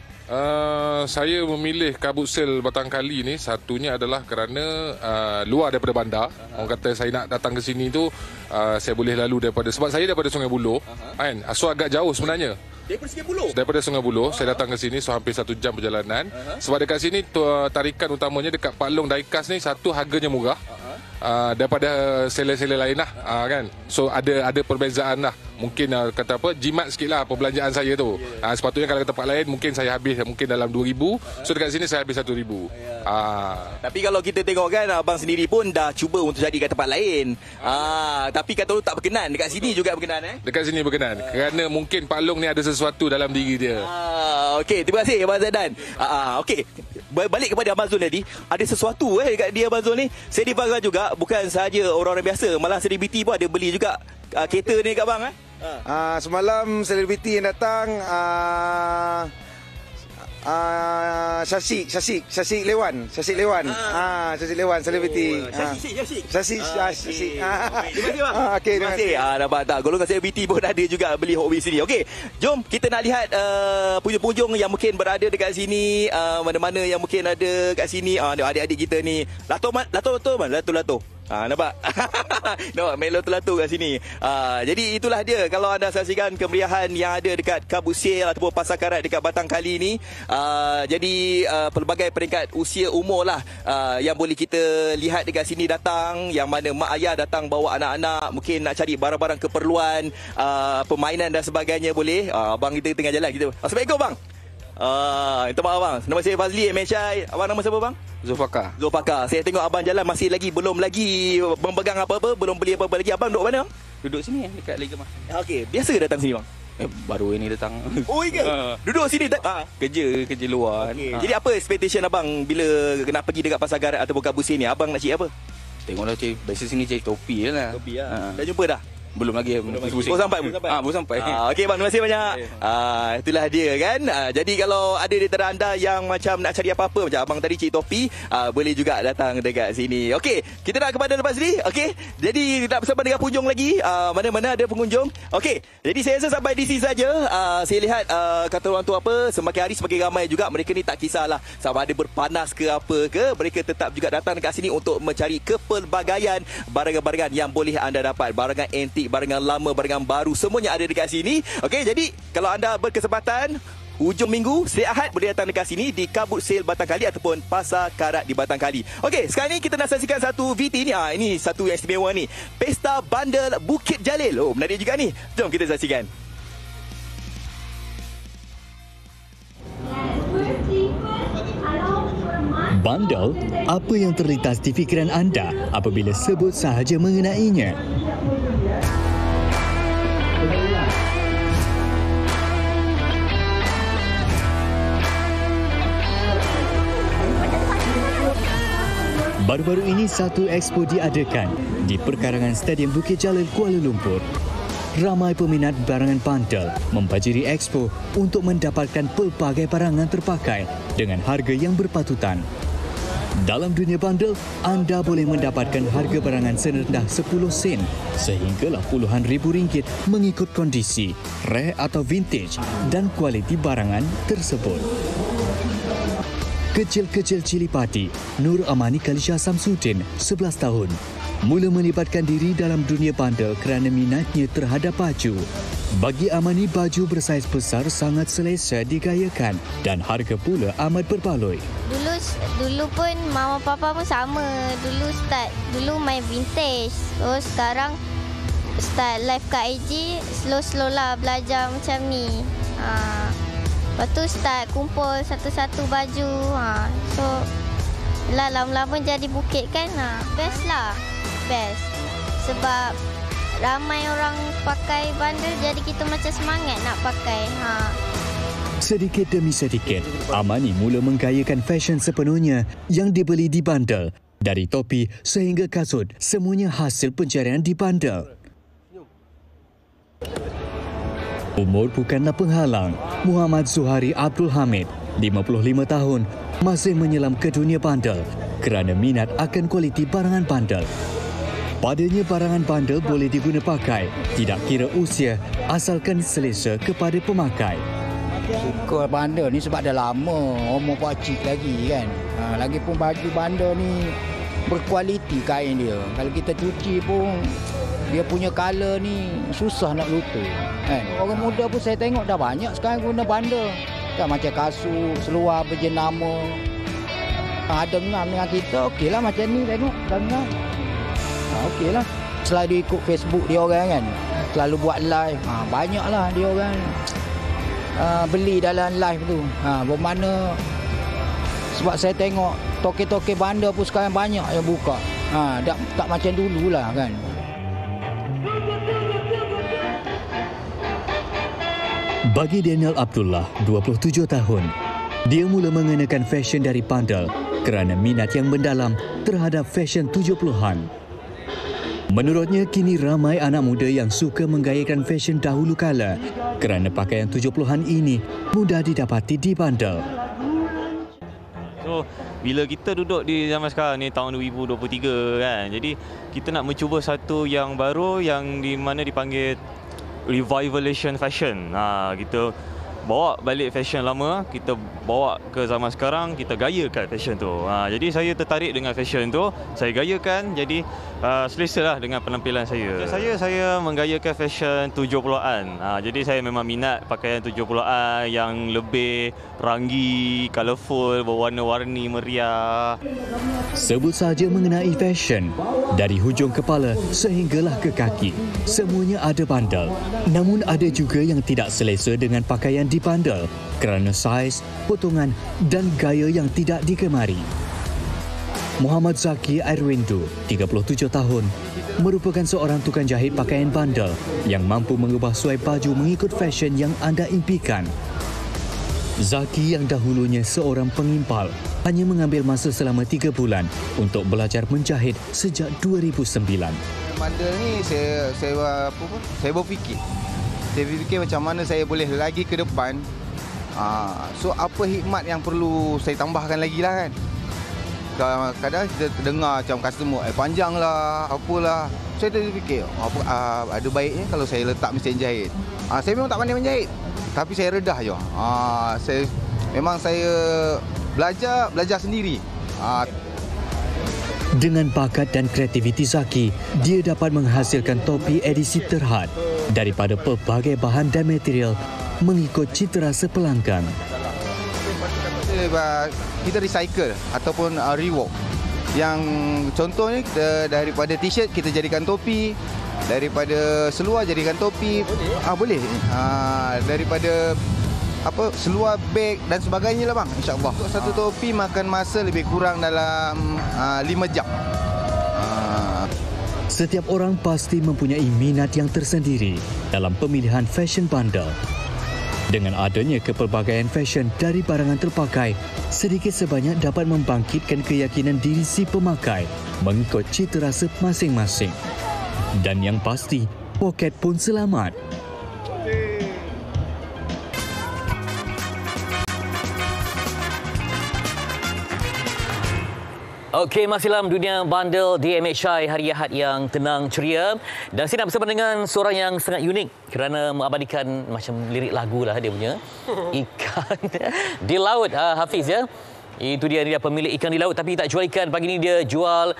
Saya memilih Car Boot Sale Batang Kali ni satunya adalah kerana luar daripada bandar. Orang kata saya nak datang ke sini tu saya boleh lalu sebab saya daripada Sungai Buloh kan. So agak jauh sebenarnya. Daripada Sungai Buloh saya datang ke sini, so hampir 1 jam perjalanan. Sebab dekat sini tarikan utamanya dekat Pak Long Diecast ni, satu harganya murah daripada seller-seller lain lah kan. So ada perbezaan lah. Mungkin kata apa, jimat sikit lah perbelanjaan saya tu. Sepatutnya kalau ke tempat lain mungkin saya habis mungkin dalam 2,000. So dekat sini saya habis 1,000. Tapi kalau kita tengok kan, abang sendiri pun dah cuba untuk cari kat tempat lain. Tapi kata lu tak berkenan. Dekat sini juga berkenan Dekat sini berkenan. Kerana mungkin Pak Long ni ada sesuatu dalam diri dia. Okey, terima kasih Abang Zaidan. Okey, balik kepada Abang Zul tadi. Ada sesuatu dekat dia Abang Zul ni. Saya dibangga juga, bukan sahaja orang-orang biasa, malah selebriti pun ada beli juga kereta ni kat abang. Semalam selebriti yang datang Syasik Lewan selebriti. Syasik. Okey, terima kasih. Nampak tak, golongan selebriti pun ada juga beli Hot Wheels sini. Okey, jom kita nak lihat pengunjung-pengunjung yang mungkin berada dekat sini, mana-mana yang mungkin ada kat sini. Adik-adik kita ni Lato. Nampak? Nampak Melo Telatu kat sini. Jadi itulah dia. Kalau anda saksikan kemeriahan yang ada dekat Car Boot Sale ataupun Pasar Karat dekat Batang Kali ni. Jadi pelbagai peringkat usia umur lah yang boleh kita lihat dekat sini datang. Yang mana mak ayah datang bawa anak-anak, mungkin nak cari barang-barang keperluan, permainan dan sebagainya boleh. Abang kita tengah jalan kita. Assalamualaikum bang. Minta maaf bang. Nama saya Fazli Meshai. Abang nama siapa bang? Zulfakar. Saya tengok abang jalan masih lagi belum lagi memegang apa-apa, belum beli apa-apa lagi. Abang duduk mana? Duduk sini dekat Liga Mas. Okey, biasa datang sini bang? Baru ini datang. Oh iya. Duduk sini kerja luar. Okay. Jadi apa expectation abang bila nak pergi dekat Pasar Karat ataupun Car Boot Sale ni? Abang nak cari apa? Tengoklah cari, biasa sini cari topi je lah. Topi lah. Dah jumpa dah? Belum lagi. Baru sampai. Baru sampai. Okey bang, terima kasih banyak. Itulah dia kan. Jadi kalau ada di antara anda yang macam nak cari apa-apa macam abang tadi cari topi, boleh juga datang dekat sini. Okey, kita nak kepada lepas ni. Okey. Jadi nak bersama dengan pengunjung lagi. Mana-mana ada pengunjung. Okey. Jadi saya rasa sampai di sini saja. Saya lihat kata orang tu apa, semakin hari semakin ramai juga mereka ni, tak kisahlah sama ada berpanas ke apa ke, mereka tetap juga datang dekat sini untuk mencari kepelbagaian barangan-barangan yang boleh anda dapat. Barangan antik, barangan lama, barangan baru, semuanya ada dekat sini. Okey, jadi kalau anda berkesempatan hujung minggu, setiap Ahad boleh datang dekat sini di Car Boot Sale Batang Kali ataupun Pasar Karat di Batang Kali. Okey, sekarang ni kita nak saksikan satu VT ni. Ini satu yang istimewa ni. Pesta Bandel Bukit Jalil. Oh, menarik juga ni. Jom kita saksikan. Bandel, apa yang terlintas di fikiran anda apabila sebut sahaja mengenainya? Baru-baru ini satu expo diadakan di perkarangan Stadium Bukit Jalil, Kuala Lumpur. Ramai peminat barangan bandel membajiri expo untuk mendapatkan pelbagai barangan terpakai dengan harga yang berpatutan. Dalam dunia bandel, anda boleh mendapatkan harga barangan serendah 10 sen sehinggalah puluhan ribu ringgit mengikut kondisi, rare atau vintage dan kualiti barangan tersebut. Kecil-kecil cili pati, Nur Amani Kalisha Samsudin, 11 tahun. Mula melibatkan diri dalam dunia bandel kerana minatnya terhadap baju. Bagi Amani, baju bersaiz besar sangat selesa digayakan dan harga pula amat berbaloi. Dulu pun mama papa pun sama. Dulu main vintage. Terus sekarang start live kat IG, slow-slow lah belajar macam ni. Lepas tu start kumpul satu-satu baju. So lah lama-lama jadi bukit kan. Best lah. Best. Sebab ramai orang pakai bandel, jadi kita macam semangat nak pakai. Sedikit demi sedikit, Amani mula menggayakan fashion sepenuhnya yang dibeli di bandel. Dari topi sehingga kasut, semuanya hasil pencarian di bandel. Umur bukanlah penghalang. Muhammad Zuhari Abdul Hamid, 55 tahun, masih menyelam ke dunia bandel kerana minat akan kualiti barangan bandel. Padanya barangan bandel boleh diguna pakai, tidak kira usia, asalkan selesa kepada pemakai. Suka bandel ni sebab dah lama, umur pakcik lagi kan. Lagipun baju bandel ni berkualiti kain dia. Kalau kita cuci pun dia punya color ni susah nak luntur kan. Orang muda pun saya tengok dah banyak sekarang guna bandel. Kan macam kasut, seluar berjenama. Ada ngam dengan kita, okeylah macam ni tengok, dah ngam. Okeylah. Selalu ikut Facebook dia orang kan. Selalu buat live. Banyaklah dia orang beli dalam live tu. Bermakna sebab saya tengok toke-toke bandar pun sekarang banyak yang buka. Tak macam dululah kan. Bagi Daniel Abdullah, 27 tahun, dia mula mengenakan fashion dari bandel kerana minat yang mendalam terhadap fashion 70-an. Menurutnya, kini ramai anak muda yang suka menggayakan fashion dahulu kala kerana pakaian 70-an ini mudah didapati di bandel. So, bila kita duduk di zaman sekarang ni tahun 2023 kan, jadi kita nak mencuba satu yang baru yang di mana dipanggil revivalation fashion. Kita bawa balik fashion lama, kita bawa ke zaman sekarang, kita gayakan fashion tu. Jadi saya tertarik dengan fashion tu, saya gayakan, jadi selesalah dengan penampilan saya. Saya menggayakan fashion 70-an. Jadi saya memang minat pakaian 70-an yang lebih ranggi, colourful, berwarna-warni, meriah. Sebut saja mengenai fashion, dari hujung kepala sehinggalah ke kaki, semuanya ada bandel. Namun ada juga yang tidak selesa dengan pakaian di bandel kerana saiz, potongan dan gaya yang tidak digemari. Muhammad Zaki Airwindu, 37 tahun, merupakan seorang tukang jahit pakaian bandel yang mampu mengubah suai baju mengikut fashion yang anda impikan. Zaki yang dahulunya seorang pengimpal hanya mengambil masa selama 3 bulan untuk belajar menjahit sejak 2009. Bandel ni saya berfikir. Saya fikir macam mana saya boleh lagi ke depan. So apa hikmat yang perlu saya tambahkan lagi lah kan. Kadang-kadang kita dengar macam customer panjang lah, apalah. Saya terfikir ada baiknya kalau saya letak mesin jahit. Saya memang tak pandai menjahit, tapi saya redah je. Saya belajar sendiri. Dengan bakat dan kreativiti Zaki, dia dapat menghasilkan topi edisi terhad daripada pelbagai bahan dan material mengikut cita rasa pelanggan. Kita recycle ataupun rework. Yang contohnya kita daripada t-shirt kita jadikan topi, daripada seluar jadikan topi. Boleh. Daripada seluar, beg dan sebagainya lah bang, insya-Allah. Satu topi makan masa lebih kurang dalam 5 jam. Setiap orang pasti mempunyai minat yang tersendiri dalam pemilihan fashion bandel. Dengan adanya kepelbagaian fashion dari barangan terpakai, sedikit sebanyak dapat membangkitkan keyakinan diri si pemakai mengikut cita rasa masing-masing. Dan yang pasti, poket pun selamat. Okey, masih dalam dunia bandel di MHI Hari Ahad yang tenang ceria. Dan saya nak bersama dengan seorang yang sangat unik kerana mengabadikan macam lirik lagu lah dia punya. Ikan di laut, Hafiz ya. Itu dia pemilik ikan di laut tapi tak jual ikan. Pagi ni dia jual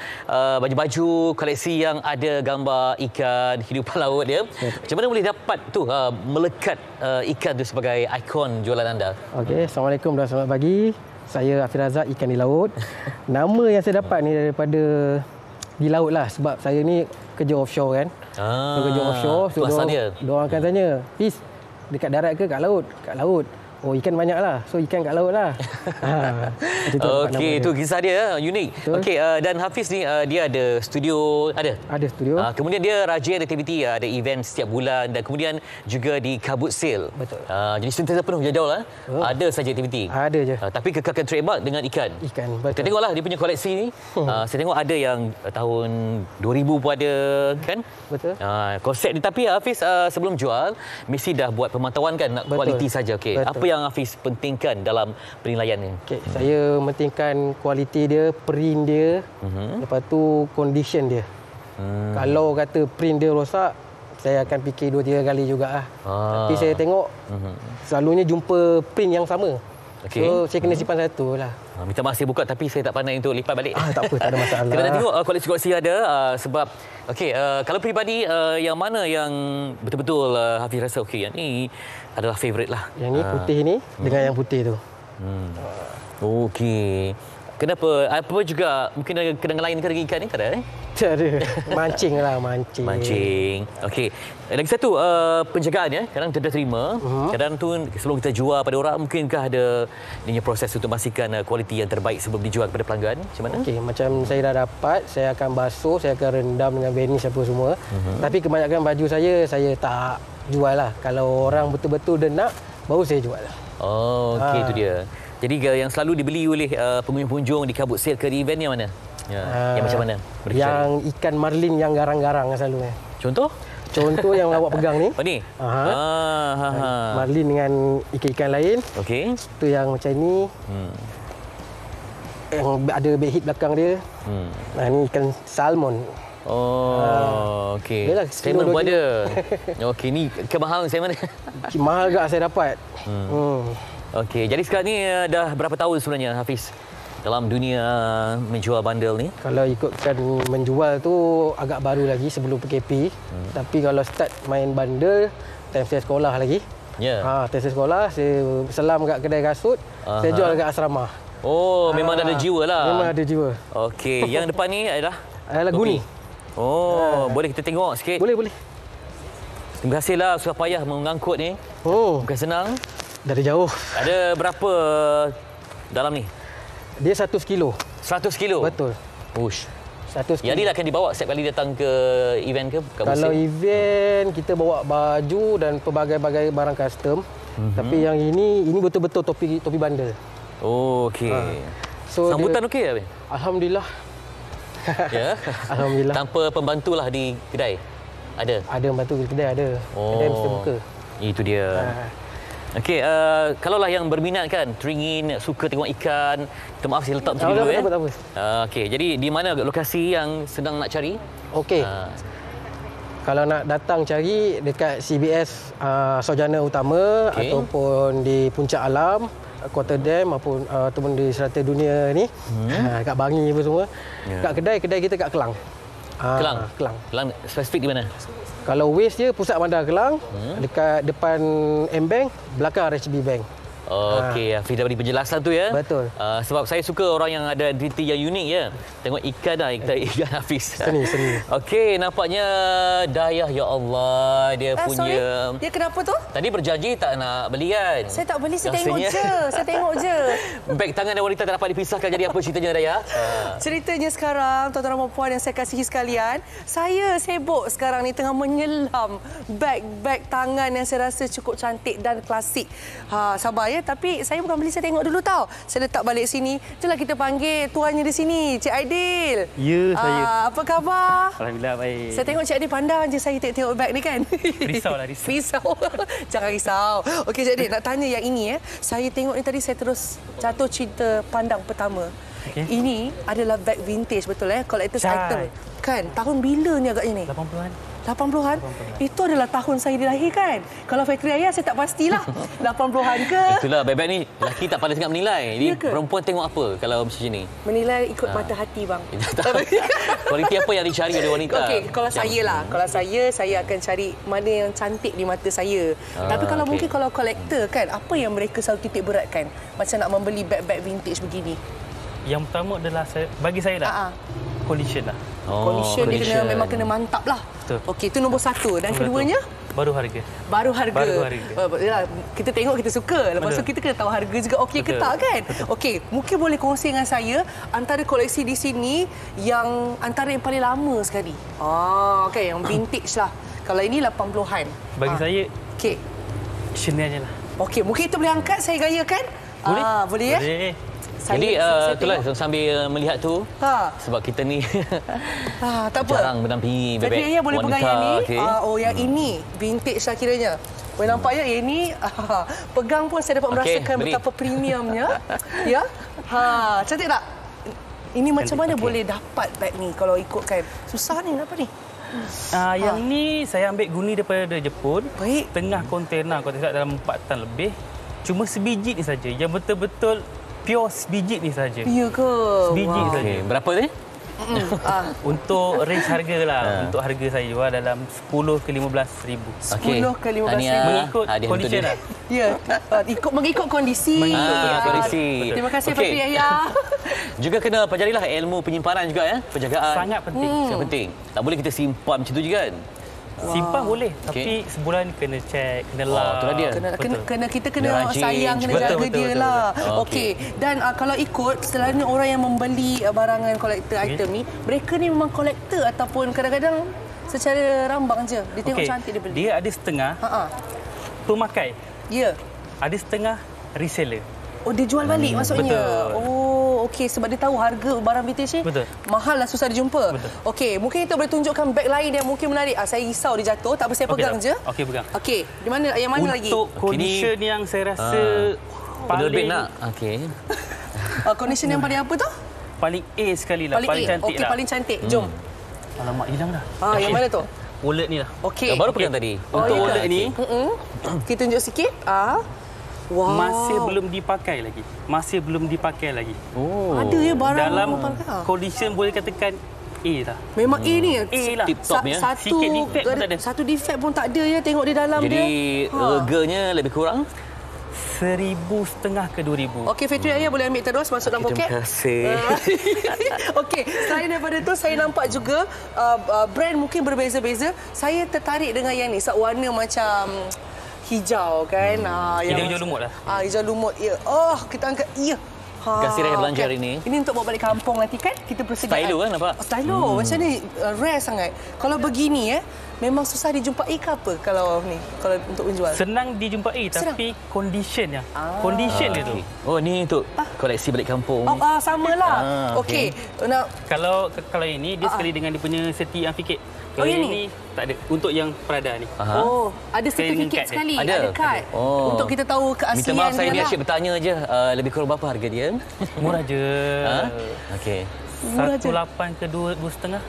baju-baju koleksi yang ada gambar ikan hidupan laut dia. Macam mana boleh dapat tu melekat ikan tu sebagai ikon jualan anda? Okey, Assalamualaikum dan selamat pagi. Saya Hafiz Razak, ikan di laut. Nama yang saya dapat ni daripada di laut lah sebab saya ni kerja offshore kan. Kerja offshore. So diorang akan tanya, Fiz, dekat darat ke kat laut? Kat laut. Oh, ikan banyak lah. So, ikan kat laut lah. Okey, itu kisah dia unik. Okey, dan Hafiz ni dia ada studio, ada? Ada studio. Kemudian dia rajin aktiviti, ada event setiap bulan dan kemudian juga di Kabut Sale. Betul. Jadi sentiasa penuh jadual lah. Ada saja aktiviti. Ada je. Tapi kekalkan trademark dengan ikan. Ikan, betul. Kita tengoklah dia punya koleksi ni. Saya tengok ada yang tahun 2000 pun ada, kan? Betul. Konsep ni, tapi Hafiz sebelum jual mesti dah buat pemantauan kan, nak kualiti saja. Okey. Apa yang Hafiz pentingkan dalam penilaian ni? Okay, saya pentingkan kualiti dia, print dia, lepas tu condition dia. Kalau kata print dia rosak, saya akan fikir 2-3 kali juga lah. Tapi saya tengok selalunya jumpa print yang sama. Okay. So saya kena simpan satu lah. Minta maaf saya buka tapi saya tak pandai untuk lipat balik. Tak apa, tak ada masalah. Kita nak tengok koleksi-koleksi ada sebab okey, kalau peribadi yang mana yang betul-betul Hafiz rasa okey, yang ni adalah favourite lah. Yang ni putih ni dengan yang putih tu. Okey. Kenapa? Apa juga mungkin ada kenangan lain ke dengan ikan ni? Tak ada? Tak ada. Mancing lah, mancing. Mancing. Okey. Lagi satu, penjagaan ya. Kadang kita dah terima. Kadang tu sebelum kita jual pada orang, mungkinkah ada ini proses untuk memastikan kualiti yang terbaik sebelum dijual kepada pelanggan? Macam mana? Okey, macam saya dah dapat, saya akan basuh, saya akan rendam dengan varnish apa semua. Tapi kebanyakan baju saya tak jual lah. Kalau orang betul-betul dia nak, baru saya jual lah. Oh, okey, itu dia. Jadi yang selalu dibeli oleh pengunjung-pengunjung di Kabut Sale ke event yang mana? Yang macam mana? Yang ikan marlin yang garang-garang selalunya. Contoh? Contoh yang awak pegang ni. Oh ni? Marlin dengan ikan-ikan lain. Okey. Itu yang macam ni. Yang ada bed hit belakang dia. Ni ikan salmon. Oh, okey. Salmon pun ada. Okey, ni kemahal saya mana? Mahal gak saya dapat. Okey, jadi sekarang ni dah berapa tahun sebenarnya Hafiz dalam dunia menjual bandel ni? Kalau ikutkan menjual tu agak baru lagi sebelum PKP. Tapi kalau start main bandel, time saya sekolah lagi. Ya. Time saya sekolah, saya selam kat kedai kasut, saya jual kat asrama. Oh, memang ada jiwa lah. Memang ada jiwa. Okey, yang depan ni adalah guni. Oh, boleh kita tengok sikit? Boleh. Terima kasihlah susah payah mengangkut ni. Bukan senang. Dari jauh. Ada berapa dalam ni? Dia 100 kilo. 100 kilo? Betul. Ush. 100 kilo. Jadi akan dibawa setiap kali datang ke event ke? Kalau event, kita bawa baju dan pelbagai-bagai barang custom. Tapi yang ini betul-betul topi bandel. Oh, okey. So sambutan okey tak? Alhamdulillah. Ya. Alhamdulillah. Tanpa pembantu lah di kedai? Ada? Ada pembantu di kedai, ada. Kedai mesti buka. Itu dia. Okey, kalaulah yang berminat kan, teringin, suka tengok ikan, minta maaf saya letak macam ni dulu ya. Tak apa. Okey, jadi di mana lokasi yang sedang nak cari? Okey. Kalau nak datang cari dekat CBS Sarjana Utama ataupun di Puncak Alam, Quarter Dam ataupun di Serata Dunia ni, kat Bangi apa semua. Kat kedai kita kat Kelang. Kelang spesifik di mana? Kalau Waste dia Pusat Bandar Kelang, dekat depan M-Bank, belakang RHB Bank. Okey, Hafiz dah beri penjelasan tu ya. Betul. Sebab saya suka orang yang ada aktiviti yang unik ya. Tengok ikan dah, ikan Hafiz. Seni. Okey, nampaknya Dayah, ya Allah, dia punya. Sorry, dia kenapa tu? Tadi berjanji tak nak beli kan? Saya tak beli, saya tengok je. Beg tangan dan wanita tak dapat dipisahkan. Jadi apa ceritanya Dayah? Ceritanya sekarang, tuan-tuan dan puan yang saya kasihi sekalian, saya sibuk sekarang ni tengah menyelam beg tangan yang saya rasa cukup cantik dan klasik. Sabar ya. Tapi saya bukan beli, saya tengok dulu tau. Saya letak balik sini. Jomlah kita panggil tuannya di sini, Cik Aidil. Ya, saya. Apa khabar? Alhamdulillah, baik. Saya tengok Cik Aidil pandang je saya tengok beg ni kan. Risau. Jangan risau. Okey Cik Aidil, nak tanya yang ini Saya tengok ni tadi saya terus jatuh cinta pandang pertama. Okay. Ini adalah beg vintage betul collector's item. Kan? Tahun bila ni agaknya ni? 80-an? Itu adalah tahun saya dilahirkan. Kalau factory ayah saya tak pastilah. 80-an ke? Itulah, beg-beg ni lelaki tak pandai sangat menilai. Jadi perempuan tengok apa kalau macam ni? Menilai ikut mata hati bang. Kualiti apa yang dicari oleh wanita? Okey, kalau saya lah. Kalau saya akan cari mana yang cantik di mata saya. Tapi kalau mungkin kalau kolektor kan, apa yang mereka selalu titik beratkan? Macam nak membeli beg-beg vintage begini. Yang pertama adalah bagi saya lah. Condition lah. Condition dia memang kena mantap lah. Betul. Okey, itu nombor 1. Dan keduanya? Baru harga. Baru harga. Baru harga. Yalah, kita tengok kita suka. Lepas tu kita kena tahu harga juga okey ke tak kan? Okey, mungkin boleh kongsi dengan saya antara koleksi di sini yang antara yang paling lama sekali. Okey, yang vintage lah. Kalau ini 80-an. Bagi saya, okey. Chanel je lah. Okey, mungkin kita boleh angkat saya gayakan? Boleh? Boleh ya? Boleh. Jadi itulah sambil melihat tu sebab kita ni tak apa. Jarang mendampingi bebek Jadi boleh pegang yang ni. Okay. Yang ini vintage lah kiranya. Boleh nampak ya, yang ni pegang pun saya dapat merasakan betapa premiumnya. Ya. Cantik tak? Ini macam mana boleh dapat beg ni kalau ikutkan? Susah ni, kenapa ni? Yang ni saya ambil guni daripada Jepun. Baik. Tengah kontena, kalau tidak dalam 4 tan lebih. Cuma sebiji ni saja. Yang betul-betul pure sebiji ni saja. Ya ke? Sebiji saja. Berapa ni? Untuk range harga lah. Untuk harga saya jual dalam 10 ke 15 ribu. 10 ke 15 ribu. Mengikut kondisi lah. Ya, mengikut kondisi. Kondisi. Terima kasih Fatri Yahya. Juga kena pelajarilah ilmu penyimpanan juga ya, penjagaan. Sangat penting. Sangat penting. Tak boleh kita simpan macam tu juga kan? Simpan boleh, tapi sebulan kena cek, kena lock. Itulah dia. Kita kena sayang, kena jaga dia lah. Okey. Dan kalau ikut, selalunya orang yang membeli barangan kolektor item ni, mereka ni memang kolektor ataupun kadang-kadang secara rambang je. Dia tengok cantik dia beli. Dia ada setengah pemakai. Ya. Ada setengah reseller. Oh, dia jual balik maksudnya? Betul. Oh, okey. Sebab dia tahu harga barang vintage ni mahal lah, susah dijumpa. Okey, mungkin kita boleh tunjukkan beg lain yang mungkin menarik. Saya risau dia jatuh. Tak apa, saya pegang je. Okey, pegang. Okey, di mana, yang mana lagi? Untuk condition yang saya rasa paling... Lebih nak? Okey. Condition yang paling apa tu? Paling A sekali lah. Paling cantik lah. Okey, paling cantik. Jom. Alamak, hilang dah. Yang mana tu? Wallet ni lah. Okey. Baru pegang tadi. Untuk wallet ni. Kita tunjuk sikit. Wow. Masih belum dipakai lagi. Masih belum dipakai lagi. Oh. Ada ya barang dalam condition boleh katakan A lah. Memang A ni. A lah. Tip-top ya. Sikit defect pun tak ada. Satu defect pun tak ada ya, tengok di dalam dia. Jadi reganya lebih kurang 1,500 ke 2,000. Okey, Fatri Yahya boleh ambil terus masuk dalam poket. Terima kasih. Okey, selain daripada tu saya nampak juga brand mungkin berbeza-beza. Saya tertarik dengan yang ni, warna macam hijau kan. Hijau lumut lah. Hijau lumut. Ya. Kita angkat. Ya. Kasih Raya belanja hari ini. Ini untuk bawa balik kampung nanti kan. Kita persediaan. Stylo kan nampak? Stylo. Macam ni rare sangat. Kalau begini memang susah dijumpai ke apa kalau ni? Kalau untuk menjual? Senang dijumpai tapi condition ya. Condition dia tu. Oh, ni untuk koleksi balik kampung. Samalah. Okey. Kalau ini dia sekali dengan dia punya seti yang fikir. Kalau yang ni tak ada. Untuk yang Prada ni. Ada sertifikat sekali. Ada kad. Untuk kita tahu keaslian dia. Minta maaf saya ni asyik bertanya je. Lebih kurang berapa harga dia? Murah je. Okey. 1,800 ke 2,500.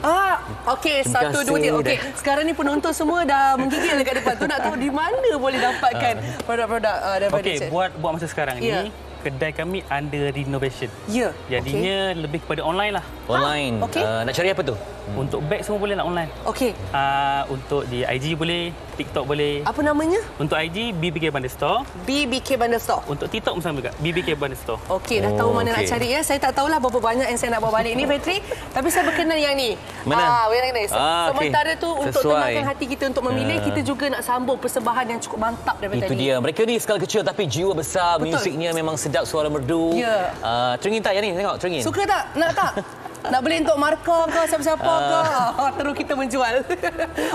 Okey, 1, 2, 3. Okey, sekarang ni penonton semua dah menggigil dekat depan tu nak tahu di mana boleh dapatkan produk-produk daripada Okey, buat masa sekarang ni kedai kami under renovation. Ya. Jadinya lebih kepada online lah. Online. Nak cari apa tu? Untuk beg semua boleh nak online. Okey. Untuk di IG boleh, TikTok boleh. Apa namanya? Untuk IG BBK Bandar Store. BBK Bandar Store. Untuk TikTok pun sama juga. BBK Bandar Store. Okey, dah tahu mana nak cari ya. Saya tak tahulah berapa banyak yang saya nak bawa balik ni, Fatri. Tapi saya berkenan yang ni. Mana? Yang ni. Sementara tu untuk tenangkan hati kita untuk memilih, kita juga nak sambung persembahan yang cukup mantap daripada itu tadi. Dia. Mereka ni skala kecil tapi jiwa besar. Musiknya memang sedap, suara merdu. Ya. Teringin tak yang ni? Tengok, teringin. Suka tak? Nak tak? Nak beli untuk markah ke siapa-siapa ke? Terus kita menjual.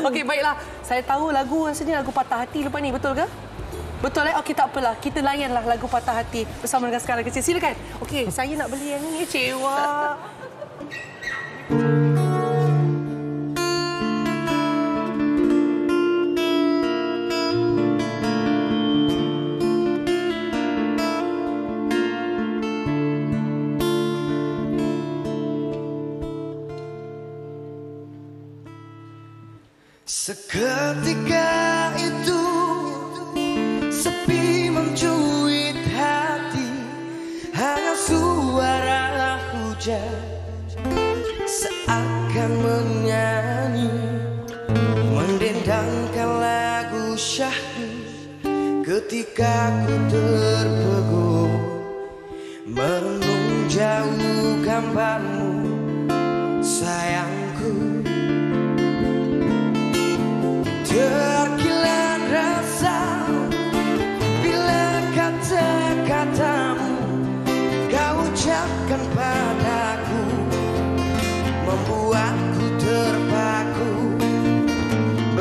Okey, baiklah. Saya tahu lagu rasanya lagu Patah Hati lepas ni, betul ke? Betul Okey, tak apalah. Kita layanlah lagu Patah Hati bersama dengan Skala Kecil. Silakan. Okey, saya nak beli yang ni. Cewa. Seketika itu sepi mencuit hati, hanya suara hujan seakan menyanyi, mendendangkan lagu syahdu ketika ku terpegun, merenung jauh gambarmu sayangku.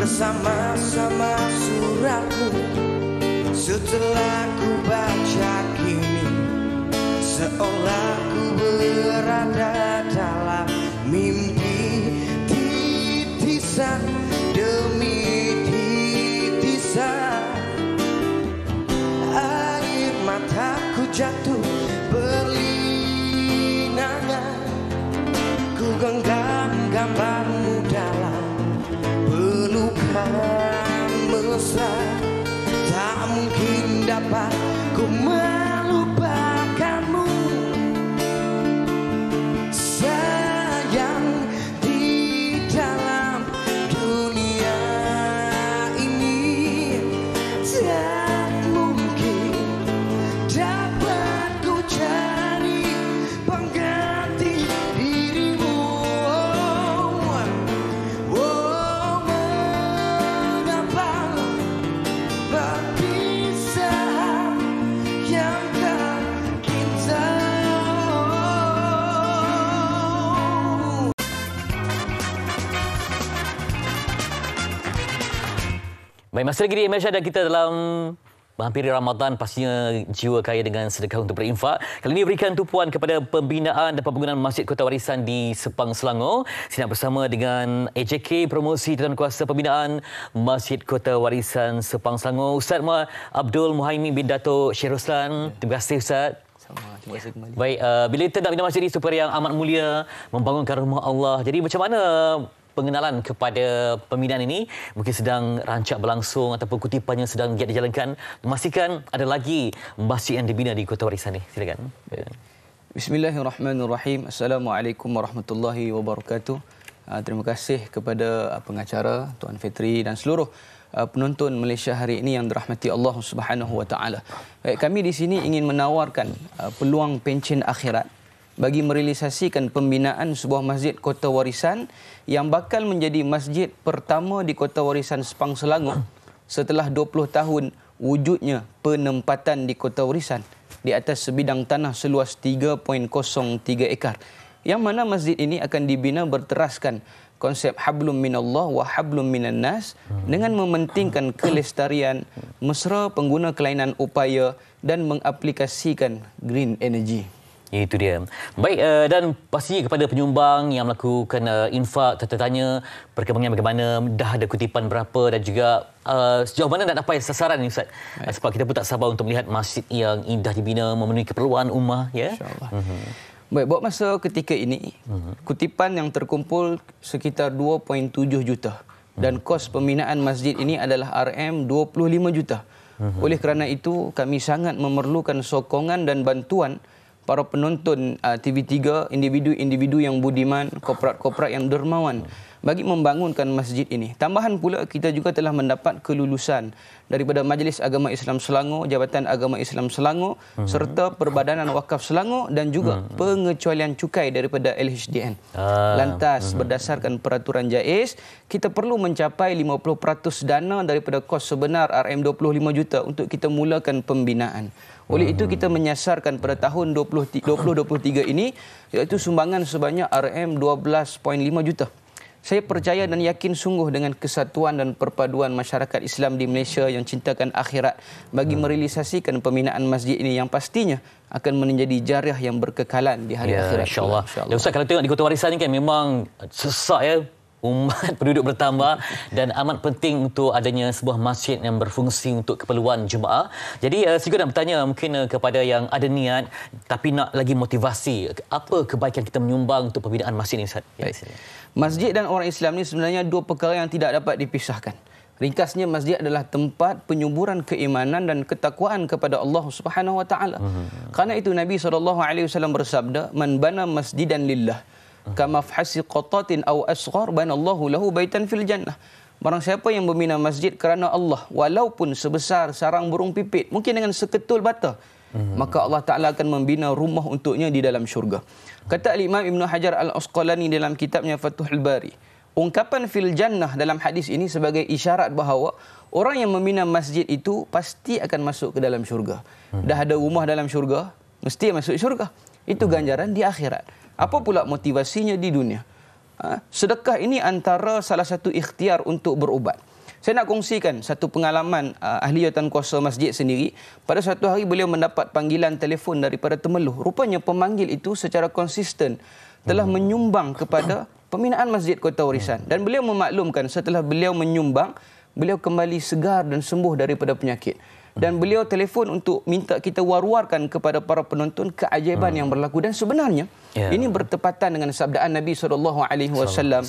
bersama-sama suratmu. Setelah ku baca kini, seolah ku berada dalam mimpi. Titisan demi titisan air mataku jatuh berlinangan. Ku genggam gambarmu dalam pelukan mesra. Tak mungkin dapat ku melupakanmu. Sayang, di dalam dunia ini tak mungkin dapat ku cari pengganti dirimu. Mengapa perpisahan yang kan kita? Baik, masih lagi di Malaysia dan kita dalam menghampiri Ramadan, pastinya jiwa kaya dengan sedekah untuk berinfak. Kali ini berikan tumpuan kepada pembinaan dan pembangunan Masjid Kota Warisan di Sepang, Selangor. Saya nak bersama dengan AJK Promosi Tuan Kuasa Pembinaan Masjid Kota Warisan Sepang, Selangor, Ustaz Abdul Muhaimin bin Dato' Syekh Roslan. Terima kasih, Ustaz. Terima kasih kembali. Baik, bila kita nak bina masjid ini supaya yang amat mulia, membangunkan rumah Allah. Jadi macam mana pengenalan kepada pembinaan ini? Mungkin sedang rancak berlangsung ataupun kutipannya sedang giat dijalankan. Memastikan ada lagi masjid yang dibina di Kota Warisan ini. Silakan. Bismillahirrahmanirrahim. Assalamualaikum warahmatullahi wabarakatuh. Terima kasih kepada pengacara Tuan Fitri dan seluruh penonton Malaysia hari ini yang dirahmati Allah Subhanahu wa taala. Kami di sini ingin menawarkan peluang pencen akhirat bagi merealisasikan pembinaan sebuah masjid Kota Warisan yang bakal menjadi masjid pertama di Kota Warisan Sepang, Selangor setelah 20 tahun wujudnya penempatan di Kota Warisan di atas sebidang tanah seluas 3.03 ekar, yang mana masjid ini akan dibina berteraskan konsep hablum minallah wa hablum minan nas dengan mementingkan kelestarian, mesra pengguna kelainan upaya dan mengaplikasikan green energy. Itu dia. Baik, dan pastinya kepada penyumbang yang melakukan infak, tanya perkembangan bagaimana, dah ada kutipan berapa dan juga sejauh mana nak dapat sasaran ni, Ustaz. Sebab kita pun tak sabar untuk melihat masjid yang indah dibina, memenuhi keperluan ummah. Ya? InsyaAllah. Baik, buat masa ketika ini, kutipan yang terkumpul sekitar 2.7 juta dan kos pembinaan masjid ini adalah RM25 juta. Oleh kerana itu, kami sangat memerlukan sokongan dan bantuan para penonton TV3, individu-individu yang budiman, korporat-korporat yang dermawan bagi membangunkan masjid ini. Tambahan pula, kita juga telah mendapat kelulusan daripada Majlis Agama Islam Selangor, Jabatan Agama Islam Selangor, serta Perbadanan Wakaf Selangor dan juga pengecualian cukai daripada LHDN. Lantas, berdasarkan peraturan JAIS, kita perlu mencapai 50% dana daripada kos sebenar RM25 juta untuk kita mulakan pembinaan. Oleh itu kita menyasarkan pada tahun 2023 ini iaitu sumbangan sebanyak RM12.5 juta. Saya percaya dan yakin sungguh dengan kesatuan dan perpaduan masyarakat Islam di Malaysia yang cintakan akhirat bagi merealisasikan pembinaan masjid ini yang pastinya akan menjadi jariah yang berkekalan di hari akhirat. InsyaAllah. Dan Ustaz, kalau tengok di Kota Warisan ni kan memang sesak ya. Umat penduduk bertambah dan amat penting untuk adanya sebuah masjid yang berfungsi untuk keperluan jemaah. Jadi saya nak bertanya mungkin kepada yang ada niat tapi nak lagi motivasi, apa kebaikan kita menyumbang untuk pembinaan masjid ini, Ustaz? Ya, masjid dan orang Islam ni sebenarnya dua perkara yang tidak dapat dipisahkan. Ringkasnya, masjid adalah tempat penyuburan keimanan dan ketakwaan kepada Allah Subhanahu wa taala. Karena itu Nabi SAW bersabda, "Man bana masjidan lillah kama fahsi qatatin aw asghar banallahu lahu baitan fil jannah." Barang siapa yang membina masjid kerana Allah, walaupun sebesar sarang burung pipit, mungkin dengan seketul bata, maka Allah Ta'ala akan membina rumah untuknya di dalam syurga. Kata Imam Ibn Hajar Al-Asqalani dalam kitabnya Fathul Bari, ungkapan fil jannah dalam hadis ini sebagai isyarat bahawa orang yang membina masjid itu pasti akan masuk ke dalam syurga. Dah ada rumah dalam syurga, mesti masuk syurga. Itu ganjaran di akhirat. Apa pula motivasinya di dunia? Sedekah ini antara salah satu ikhtiar untuk berubat. Saya nak kongsikan satu pengalaman ahli jawatankuasa masjid sendiri. Pada satu hari beliau mendapat panggilan telefon daripada Temeloh. Rupanya pemanggil itu secara konsisten telah menyumbang kepada pembinaan Masjid Kota Warisan. Dan beliau memaklumkan setelah beliau menyumbang, beliau kembali segar dan sembuh daripada penyakit. Dan beliau telefon untuk minta kita war-warkan kepada para penonton keajaiban yang berlaku. Dan sebenarnya ini bertepatan dengan sabdaan Nabi SAW,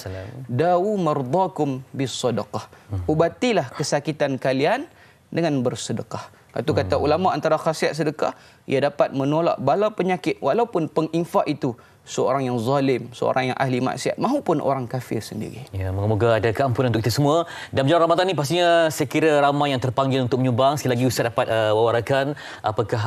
"Dawu mardakum bis-sadaqah." Ubatilah kesakitan kalian dengan bersedekah. Itu kata ulama, antara khasiat sedekah, ia dapat menolak bala penyakit walaupun penginfak itu seorang yang zalim, seorang yang ahli maksiat maupun orang kafir sendiri. Ya, moga-moga ada keampunan untuk kita semua. Dan bulan Ramadan ni pastinya saya kira ramai yang terpanggil untuk menyumbang. Sekali lagi Ustaz dapat wawarakan apakah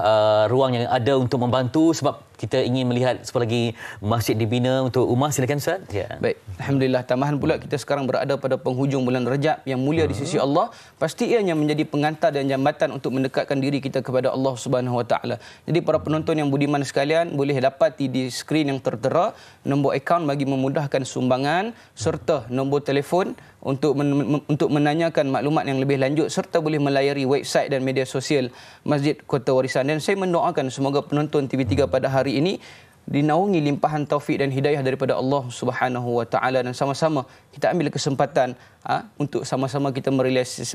ruang yang ada untuk membantu, sebab kita ingin melihat sepuluh lagi masjid dibina untuk umat. Silakan Ustaz. Ya. Baik, alhamdulillah, tambahan pula kita sekarang berada pada penghujung bulan Rajab yang mulia di sisi Allah. Pasti ianya menjadi pengantar dan jambatan untuk mendekatkan diri kita kepada Allah Subhanahu Wa Taala. Jadi para penonton yang budiman sekalian, boleh dapati di skrin yang tertera nombor akaun bagi memudahkan sumbangan serta nombor telefon untuk menanyakan maklumat yang lebih lanjut, serta boleh melayari website dan media sosial Masjid Kota Warisan. Dan saya mendoakan semoga penonton TV3 pada hari ini dinaungi limpahan taufik dan hidayah daripada Allah Subhanahu Wa Taala, dan sama-sama kita ambil kesempatan untuk sama-sama kita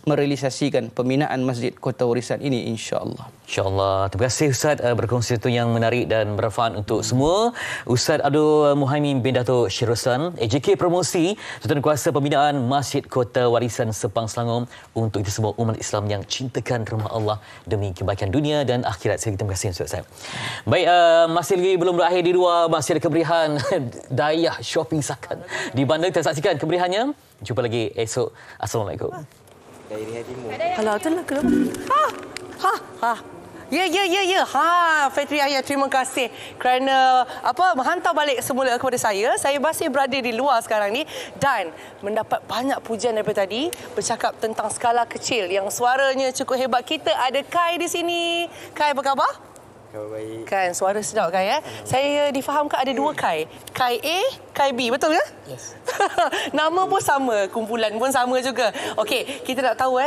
merealisasikan pembinaan Masjid Kota Warisan ini, insya-Allah. Insya-Allah. Terima kasih Ustaz berkongsi itu yang menarik dan bermanfaat untuk semua. Ustaz Abdul Muhaimin bin Dato' Syed Roslan, AJK Promosi, Jawatankuasa Pembinaan Masjid Kota Warisan Sepang Selangor, untuk kita semua umat Islam yang cintakan rumah Allah demi kebaikan dunia dan akhirat. Terima kasih Ustaz. Baik, masih lagi belum berakhir di luar, masih ada kemeriahan Dayah Shopping Sakan di bandar. Kita saksikan kemeriahannya. Jumpa lagi esok. Assalamualaikum. Daerah Timur. Alah, itulah kenapa? Ya. Fatri Ayah, terima kasih kerana menghantar balik semula kepada saya. Saya masih berada di luar sekarang ni dan mendapat banyak pujian daripada tadi bercakap tentang skala kecil yang suaranya cukup hebat. Kita ada Kai di sini. Kai, apa khabar? Baik. Kan suara sedap kan ya. Saya difahamkan ada dua Kai. Kai A, Kai B, betul ke? Yes. Nama pun sama, kumpulan pun sama juga. Okey, kita nak tahu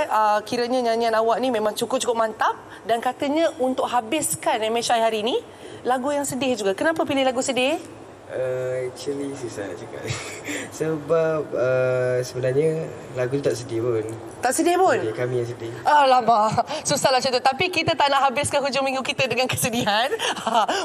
kiranya nyanyian awak ni memang cukup-cukup mantap dan katanya untuk habiskan MHI hari ini lagu yang sedih juga. Kenapa pilih lagu sedih? Actually susah nak cakap. Sebab sebenarnya lagu tu tak sedih pun. Tak sedih pun? Jadi kami yang sedih. Alamak, susahlah macam tu. Tapi kita tak nak habiskan hujung minggu kita dengan kesedihan.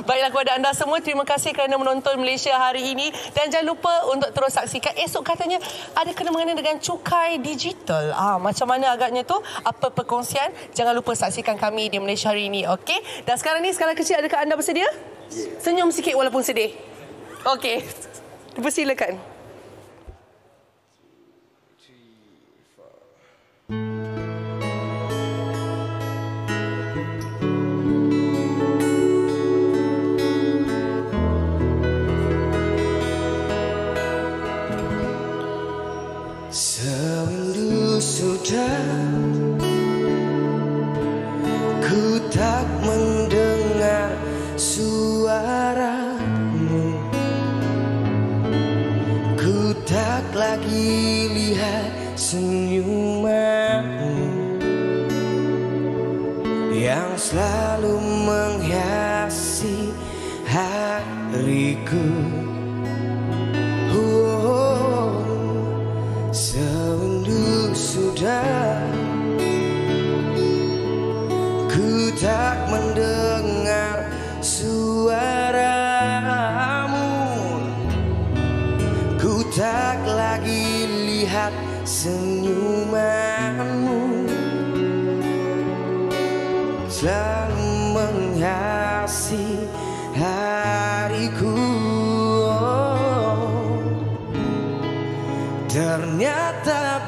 Baiklah kepada anda semua, terima kasih kerana menonton Malaysia hari ini. Dan jangan lupa untuk terus saksikan. Esok katanya ada kena mengena dengan cukai digital. Macam mana agaknya tu? Apa perkongsian? Jangan lupa saksikan kami di Malaysia hari ini. Okey? Dan sekarang ni, skala kecil, adakah anda bersedia? Yeah. Senyum sikit walaupun sedih. Okey. Persilakan. Sewindu sudah ku tak mendengar suaramu, ku tak lagi lihat senyumanmu yang selalu menghiasi hariku. Sewindu sudah ku tak mendengar suaramu, ku tak lagi lihat senyumanmu, selalu menghiasi hariku. Ternyata